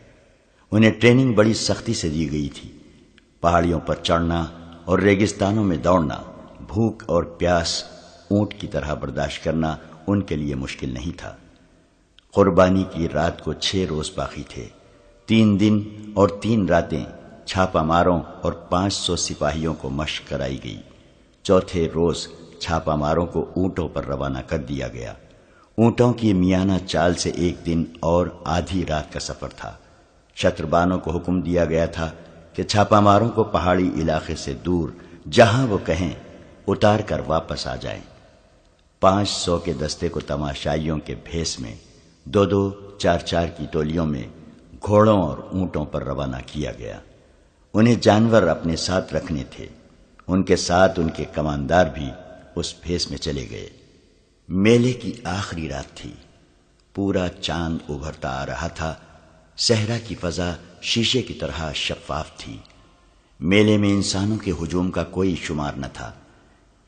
A: انہیں ٹریننگ بڑی سختی سے دی گئی تھی۔ پہاڑیوں پر چڑھنا اور ریگستانوں میں دوڑنا، بھوک اور پیاس اونٹ کی طرح برداشت کرنا ان کے لیے مشکل نہیں تھا۔ قربانی کی رات کو 6 روز باقی تھے۔ 3 دن اور 3 راتیں چھاپا ماروں اور 500 سپاہیوں کو مشق کرائی گئی۔ چوتھے روز چھاپا ماروں کو اونٹوں پر روانہ کر دیا گیا۔ اونٹوں کی میانہ چال سے 1 دن اور آدھی رات کا سفر تھا۔ شتربانوں کو حکم دیا گیا تھا کہ چھاپا ماروں کو پہاڑی علاقے سے دور جہاں وہ کہیں اتار کر واپس آ جائیں۔ 500 کے دستے کو تماشائیوں کے بھیس میں 2-2 4-4 کی ٹولیوں میں گھوڑوں اور اونٹوں پر روانہ کیا گیا۔ انہیں جانور اپنے ساتھ رکھنے تھے۔ ان کے ساتھ ان کے کماندار بھی اس بھیس میں چلے گئے۔ میلے کی آخری رات تھی۔ پورا چاند ابھرتا آ رہا تھا۔ صحرا کی فضا شیشے کی طرح شفاف تھی۔ میلے میں انسانوں کے ہجوم کا کوئی شمار نہ تھا۔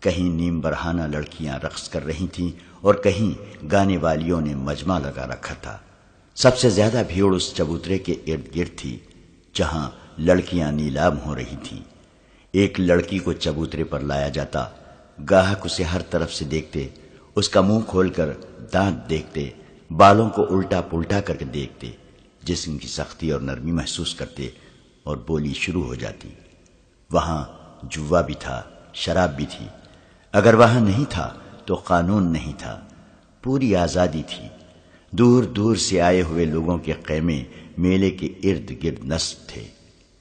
A: کہیں نیم برہنہ لڑکیاں رقص کر رہی تھیں اور کہیں گانے والیوں نے مجمع لگا رکھا تھا۔ سب سے زیادہ بھیڑ اس چبوترے کے ارد گرد تھی جہاں لڑکیاں نیلام ہو رہی تھیں۔ ایک لڑکی کو چبوترے پر لایا جاتا، گاہک اسے ہر طرف سے دیکھتے، اس کا منہ کھول کر دانت دیکھتے، بالوں کو الٹا پلٹا کر کے دیکھتے، جسم کی سختی اور نرمی محسوس کرتے اور بولی شروع ہو جاتی۔ وہاں جوا بھی تھا، شراب بھی تھی، اگر وہاں نہیں تھا تو قانون نہیں تھا، پوری آزادی تھی۔ دور دور سے آئے ہوئے لوگوں کے خیمے میلے کے ارد گرد نصب تھے،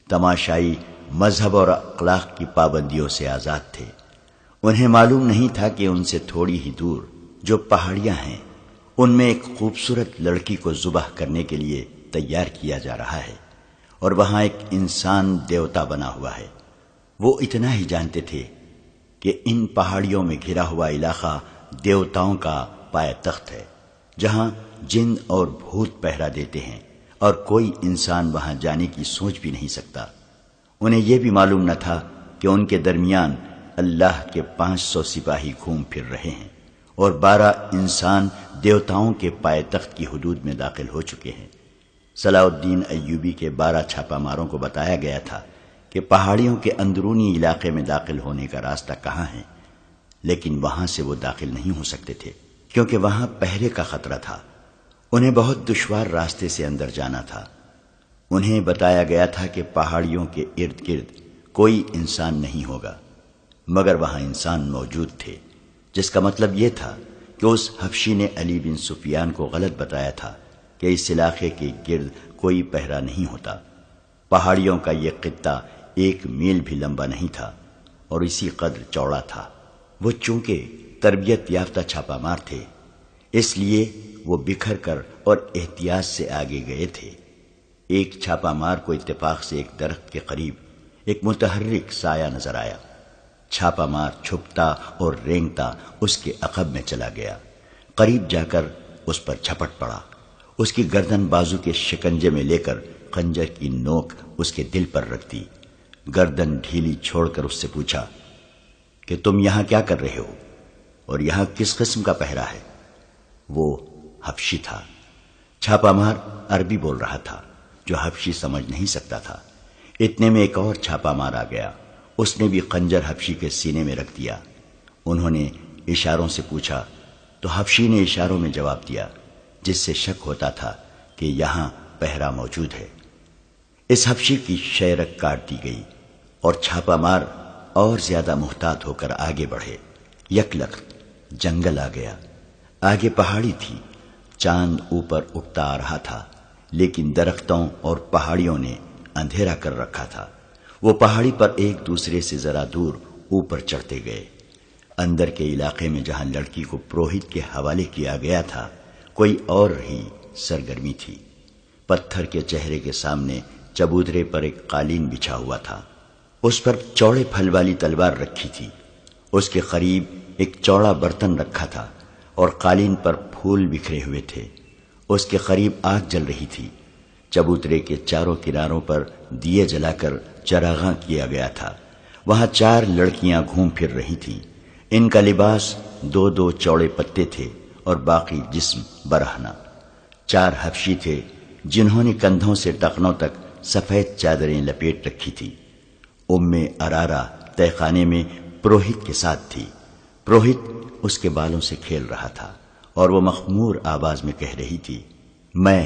A: تماشائی مذہب اور اخلاق کی پابندیوں سے آزاد تھے۔ انہیں معلوم نہیں تھا کہ ان سے تھوڑی ہی دور جو پہاڑیاں ہیں، ان میں ایک خوبصورت لڑکی کو ذبح کرنے کے لیے تیار کیا جا رہا ہے، اور وہاں ایک انسان دیوتا بنا ہوا ہے۔ وہ اتنا ہی جانتے تھے کہ ان پہاڑیوں میں گھرا ہوا علاقہ دیوتاؤں کا پایہ تخت ہے، جہاں جن اور بھوت پہرا دیتے ہیں، اور کوئی انسان وہاں جانے کی سوچ بھی نہیں سکتا۔ انہیں یہ بھی معلوم نہ تھا کہ ان کے درمیان اللہ کے 500 سپاہی گھوم پھر رہے ہیں، اور 12 انسان دیوتاؤں کے پایہ تخت کی حدود میں داخل ہو چکے ہیں۔ صلاح الدین ایوبی کے 12 چھاپا ماروں کو بتایا گیا تھا کہ پہاڑیوں کے اندرونی علاقے میں داخل ہونے کا راستہ کہاں ہے، لیکن وہاں سے وہ داخل نہیں ہو سکتے تھے کیونکہ وہاں پہرے کا خطرہ تھا۔ انہیں بہت دشوار راستے سے اندر جانا تھا۔ انہیں بتایا گیا تھا کہ پہاڑیوں کے ارد گرد کوئی انسان نہیں ہوگا، مگر وہاں انسان موجود تھے، جس کا مطلب یہ تھا کہ اس حبشی نے علی بن سفیان کو غلط بتایا تھا کہ اس علاقے کے گرد کوئی پہرا نہیں ہوتا۔ پہاڑیوں کا یہ خطہ 1 میل بھی لمبا نہیں تھا اور اسی قدر چوڑا تھا۔ وہ چونکہ تربیت یافتہ چھاپا مار تھے، اس لیے وہ بکھر کر اور احتیاط سے آگے گئے تھے۔ ایک چھاپا مار کو اتفاق سے ایک درخت کے قریب ایک متحرک سایہ نظر آیا۔ چھاپا مار چھپتا اور رینگتا اس کے عقب میں چلا گیا، قریب جا کر اس پر جھپٹ پڑا، اس کی گردن بازو کے شکنجے میں لے کر خنجر کی نوک اس کے دل پر رکھ دی۔ گردن ڈھیلی چھوڑ کر اس سے پوچھا کہ تم یہاں کیا کر رہے ہو اور یہاں کس قسم کا پہرا ہے؟ وہ حبشی تھا۔ چھاپا مار عربی بول رہا تھا جو حبشی سمجھ نہیں سکتا تھا۔ اتنے میں ایک اور چھاپا مار آ گیا، اس نے بھی خنجر حبشی کے سینے میں رکھ دیا۔ انہوں نے اشاروں سے پوچھا تو حبشی نے اشاروں میں جواب دیا، جس سے شک ہوتا تھا کہ یہاں پہرا موجود ہے۔ اس حبشی کی شیرک کاٹ دی گئی اور چھاپا مار اور زیادہ محتاط ہو کر آگے بڑھے۔ یکلخت جنگل آ گیا، آگے پہاڑی تھی، چاند اوپر اگتا آ رہا تھا، لیکن درختوں اور پہاڑیوں نے اندھیرا کر رکھا تھا۔ وہ پہاڑی پر ایک دوسرے سے ذرا دور اوپر چڑھتے گئے۔ اندر کے علاقے میں جہاں لڑکی کو پروہت کے حوالے کیا گیا تھا، کوئی اور ہی سرگرمی تھی۔ پتھر کے چہرے کے سامنے چبوترے پر ایک قالین بچھا ہوا تھا، اس پر چوڑے پھل والی تلوار رکھی تھی۔ اس کے قریب ایک چوڑا برتن رکھا تھا اور قالین پر پھول بکھرے ہوئے تھے۔ اس کے قریب آگ جل رہی تھی۔ چبوترے کے چاروں کناروں پر دیے جلا کر چراغاں کیا گیا تھا۔ وہاں 4 لڑکیاں گھوم پھر رہی تھیں۔ ان کا لباس 2 چوڑے پتے تھے اور باقی جسم برہنہ۔ 4 حبشی تھے جنہوں نے کندھوں سے ٹخنوں تک سفید چادریں لپیٹ رکھی تھی۔ ارارا تہ خانے میں پروہت کے ساتھ تھی۔ پروہت اس کے بالوں سے کھیل رہا تھا اور وہ مخمور آواز میں کہہ رہی تھی، میں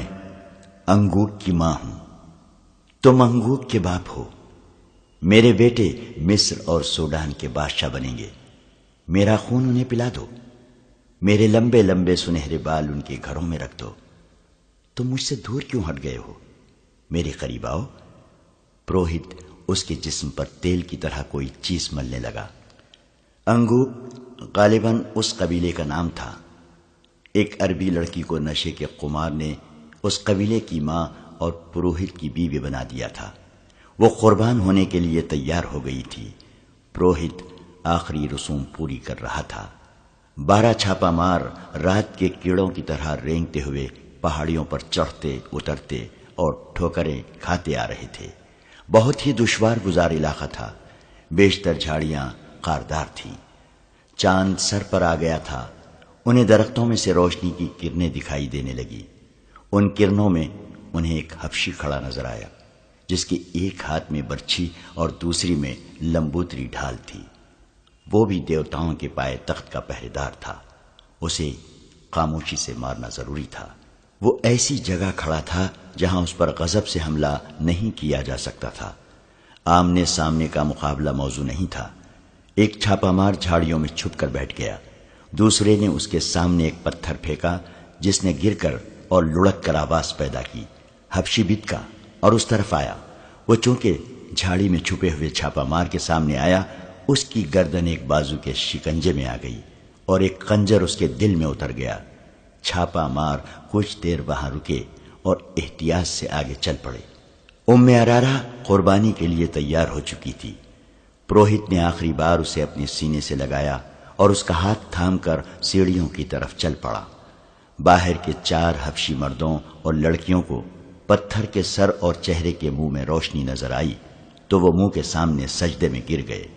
A: انگوک کی ماں ہوں، تم انگوک کے باپ ہو۔ میرے بیٹے مصر اور سوڈان کے بادشاہ بنیں گے، میرا خون انہیں پلا دو، میرے لمبے لمبے سنہرے بال ان کے گھروں میں رکھ دو۔ تم مجھ سے دور کیوں ہٹ گئے ہو؟ میرے قریب آؤ۔ پروہت اس کے جسم پر تیل کی طرح کوئی چیز ملنے لگا۔ انگوک غالباً اس قبیلے کا نام تھا۔ ایک عربی لڑکی کو نشے کے قمار نے اس قبیلے کی ماں اور پروہت کی بیوی بنا دیا تھا۔ وہ قربان ہونے کے لیے تیار ہو گئی تھی۔ پروہت آخری رسوم پوری کر رہا تھا۔ 12 چھاپا مار رات کے کیڑوں کی طرح رینگتے ہوئے پہاڑیوں پر چڑھتے اترتے اور ٹھوکریں کھاتے آ رہے تھے۔ بہت ہی دشوار گزار علاقہ تھا، بیشتر جھاڑیاں خاردار تھیں۔ چاند سر پر آ گیا تھا۔ انہیں درختوں میں سے روشنی کی کرنیں دکھائی دینے لگی۔ ان کرنوں میں انہیں ایک حبشی کھڑا نظر آیا، جس کے ایک ہاتھ میں برچھی اور دوسری میں لمبوتری ڈھال تھی۔ وہ بھی دیوتاؤں کے پائے تخت کا پہرے دار تھا۔ اسے خاموشی سے مارنا ضروری تھا۔ وہ ایسی جگہ کھڑا تھا جہاں اس پر غضب سے حملہ نہیں کیا جا سکتا تھا۔ آمنے سامنے کا مقابلہ موضوع نہیں تھا۔ ایک چھاپا مار جھاڑیوں میں چھپ کر بیٹھ گیا، دوسرے نے اس کے سامنے ایک پتھر پھینکا جس نے گر کر اور لڑک کر آواز پیدا کی۔ حبشی بتکا اور اس طرف آیا۔ وہ چونکہ جھاڑی میں چھپے ہوئے چھاپا مار کے سامنے آیا، اس کی گردن ایک بازو کے شکنجے میں آ گئی اور ایک خنجر اس کے دل میں اتر گیا۔ چھاپا مار کچھ دیر وہاں رکے اور احتیاط سے آگے چل پڑے۔ ام ارارہ قربانی کے لیے تیار ہو چکی تھی۔ پروہت نے آخری بار اسے اپنے سینے سے لگایا اور اس کا ہاتھ تھام کر سیڑھیوں کی طرف چل پڑا۔ باہر کے 4 حبشی مردوں اور لڑکیوں کو پتھر کے سر اور چہرے کے منہ میں روشنی نظر آئی تو وہ منہ کے سامنے سجدے میں گر گئے۔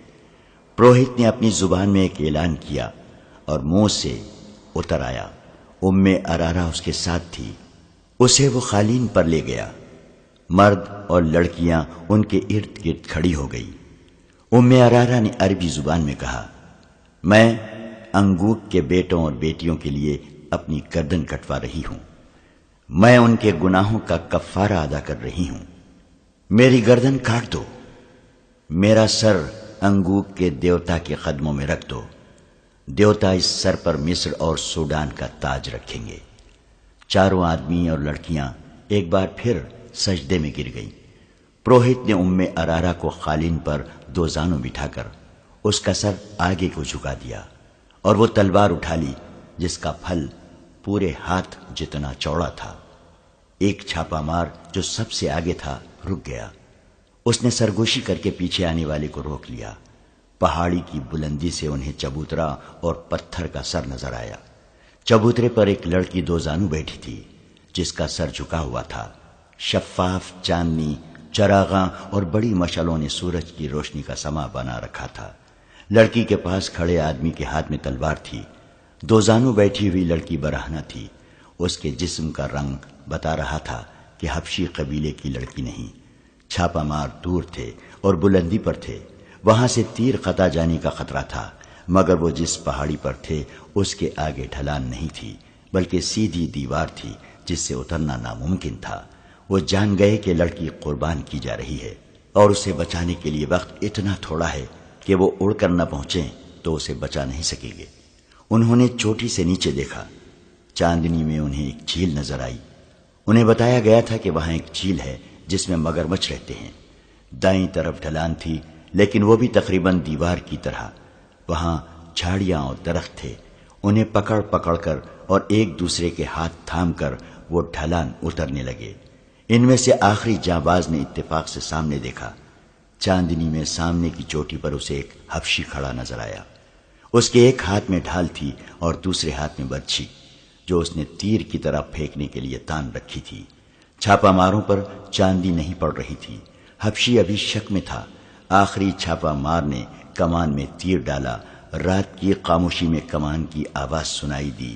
A: پروہت نے اپنی زبان میں ایک اعلان کیا اور منہ سے اتر آیا۔ ام ارارہ اس کے ساتھ تھی۔ اسے وہ قالین پر لے گیا۔ مرد اور لڑکیاں ان کے ارد گرد کھڑی ہو گئی۔ ام ارارہ نے عربی زبان میں کہا، میں انگوک کے بیٹوں اور بیٹیوں کے لیے اپنی گردن کٹوا رہی ہوں۔ میں ان کے گناہوں کا کفارہ ادا کر رہی ہوں۔ میری گردن کاٹ دو، میرا سر انگوک کے دیوتا کے قدموں میں رکھ دو۔ دیوتا اس سر پر مصر اور سوڈان کا تاج رکھیں گے۔ چاروں آدمی اور لڑکیاں ایک بار پھر سجدے میں گر گئیں۔ پروہت نے ام ارارہ کو قالین پر 2 زانوں بٹھا کر اس کا سر آگے کو جھکا دیا اور وہ تلوار اٹھا لی جس کا پھل پورے ہاتھ جتنا چوڑا تھا۔ ایک چھاپا مار جو سب سے آگے تھا رک گیا۔ اس نے سرگوشی کر کے پیچھے آنے والے کو روک لیا۔ پہاڑی کی بلندی سے انہیں چبوترا اور پتھر کا سر نظر آیا۔ چبوترے پر ایک لڑکی 2 زانو بیٹھی تھی جس کا سر جھکا ہوا تھا۔ شفاف چاندنی، چراغاں اور بڑی مشعلوں نے سورج کی روشنی کا سما بنا رکھا تھا۔ لڑکی کے پاس کھڑے آدمی کے ہاتھ میں تلوار تھی۔ 2 زانو بیٹھی ہوئی لڑکی برہنہ تھی۔ اس کے جسم کا رنگ بتا رہا تھا کہ حبشی قبیلے کی لڑکی نہیں۔ چھاپا مار دور تھے اور بلندی پر تھے، وہاں سے تیر قطع جانے کا خطرہ تھا، مگر وہ جس پہاڑی پر تھے اس کے آگے ڈھلان نہیں تھی بلکہ سیدھی دیوار تھی جس سے اترنا ناممکن تھا۔ وہ جان گئے کہ لڑکی قربان کی جا رہی ہے اور اسے بچانے کے لیے وقت اتنا تھوڑا ہے کہ وہ اڑ کر نہ پہنچیں تو اسے بچا نہیں سکیں گے۔ انہوں نے چوٹی سے نیچے دیکھا۔ چاندنی میں انہیں ایک جھیل نظر آئی۔ انہیں بتایا گیا تھا کہ وہاں ایک جھیل ہے جس میں مگرمچھ رہتے ہیں۔ دائیں طرف ڈھلان تھی لیکن وہ بھی تقریباً دیوار کی طرح۔ وہاں جھاڑیاں اور درخت تھے۔ انہیں پکڑ پکڑ کر اور ایک دوسرے کے ہاتھ تھام کر وہ ڈھلان اترنے لگے۔ ان میں سے آخری جانباز نے اتفاق سے سامنے دیکھا۔ چاندنی میں سامنے کی چوٹی پر اسے ایک حبشی کھڑا نظر آیا۔ اس کے ایک ہاتھ میں ڈھال تھی اور دوسرے ہاتھ میں برچھی جو اس نے تیر کی طرح پھینکنے کے لیے تان رکھی تھی۔ چھاپا ماروں پر چاندی نہیں پڑ رہی تھی۔ حبشی ابھی شک میں تھا۔ آخری چھاپا مار نے کمان میں تیر ڈالا۔ رات کی خاموشی میں کمان کی آواز سنائی دی۔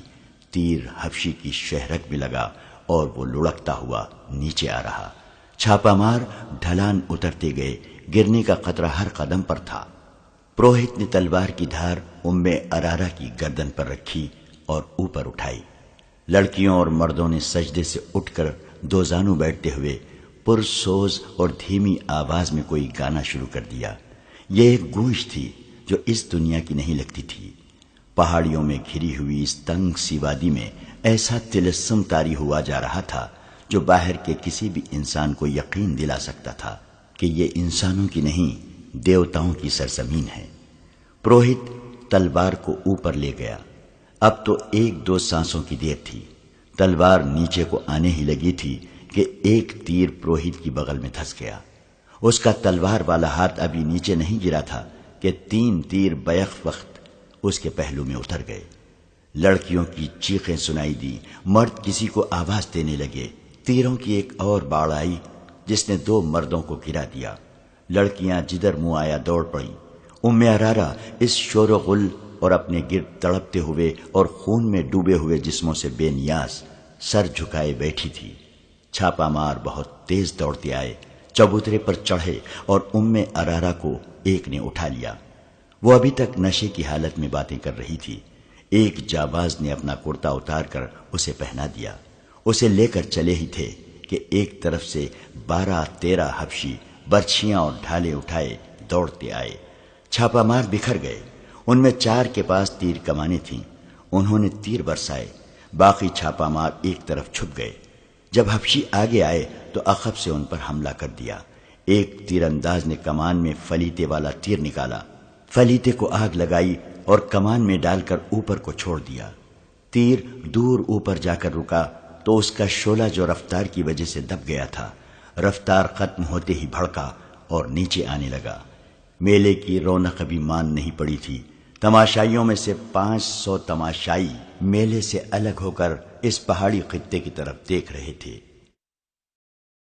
A: تیر حبشی کی شہرک میں لگا اور وہ لڑکتا ہوا نیچے آ رہا۔ چھاپا مار ڈھلان اترتے گئے، گرنے کا خطرہ ہر قدم پر تھا۔ پروہت نے تلوار کی دھار ام ارارہ کی گردن پر رکھی اور اوپر اٹھائی۔ لڑکیوں اور مردوں نے سجدے سے اٹھ کر 2 زانو بیٹھتے ہوئے پرسوز اور دھیمی آواز میں کوئی گانا شروع کر دیا۔ یہ ایک گونج تھی جو اس دنیا کی نہیں لگتی تھی۔ پہاڑیوں میں گھری ہوئی اس تنگ سی وادی میں ایسا طلسم طاری ہوا جا رہا تھا جو باہر کے کسی بھی انسان کو یقین دلا سکتا تھا کہ یہ انسانوں کی نہیں دیوتاؤں کی سرزمین ہے۔ پروہت تلوار کو اوپر لے گیا۔ اب تو 1-2 سانسوں کی دیر تھی۔ تلوار نیچے کو آنے ہی لگی تھی کہ ایک تیر پروہت کی بغل میں دھس گیا۔ اس کا تلوار والا ہاتھ ابھی نیچے نہیں گرا تھا کہ 3 تیر بیک وقت اس کے پہلو میں اتر گئے۔ لڑکیوں کی چیخیں سنائی دی، مرد کسی کو آواز دینے لگے۔ تیروں کی ایک اور باڑ آئی جس نے 2 مردوں کو گرا دیا۔ لڑکیاں جدھر منہ آیا دوڑ پڑیں۔ ام ارارہ اس شور و غل اور اپنے گرد تڑپتے ہوئے اور خون میں ڈوبے ہوئے جسموں سے بے نیاز سر جھکائے بیٹھی تھی۔ چھاپا مار بہت تیز دوڑتے آئے، چبوترے پر چڑھے اور ام ارارہ کو ایک نے اٹھا لیا۔ وہ ابھی تک نشے کی حالت میں باتیں کر رہی تھی۔ ایک جاباز نے اپنا کرتا اتار کر اسے پہنا دیا۔ اسے لے کر چلے ہی تھے کہ ایک طرف سے 12-13 حبشی برچھیاں اور ڈھالے اٹھائے دوڑتے آئے، چھاپا مار بکھر گئے۔ ان میں 4 کے پاس تیر کمانیں تھیں، انہوں نے تیر برسائے، باقی چھاپا مار ایک طرف چھپ گئے۔ جب حبشی آگے آئے تو عقب سے ان پر حملہ کر دیا۔ ایک تیر انداز نے کمان میں فلیتے والا تیر نکالا، فلیتے کو آگ لگائی اور کمان میں ڈال کر اوپر کو چھوڑ دیا۔ تیر دور اوپر جا کر رکا تو اس کا شعلہ جو رفتار کی وجہ سے دب گیا تھا، رفتار ختم ہوتے ہی بھڑکا اور نیچے آنے لگا۔ میلے کی رونق ابھی مان نہیں پڑی تھی۔ تماشائیوں میں سے 500 تماشائی میلے سے الگ ہو کر اس پہاڑی خطے کی طرف دیکھ رہے تھے۔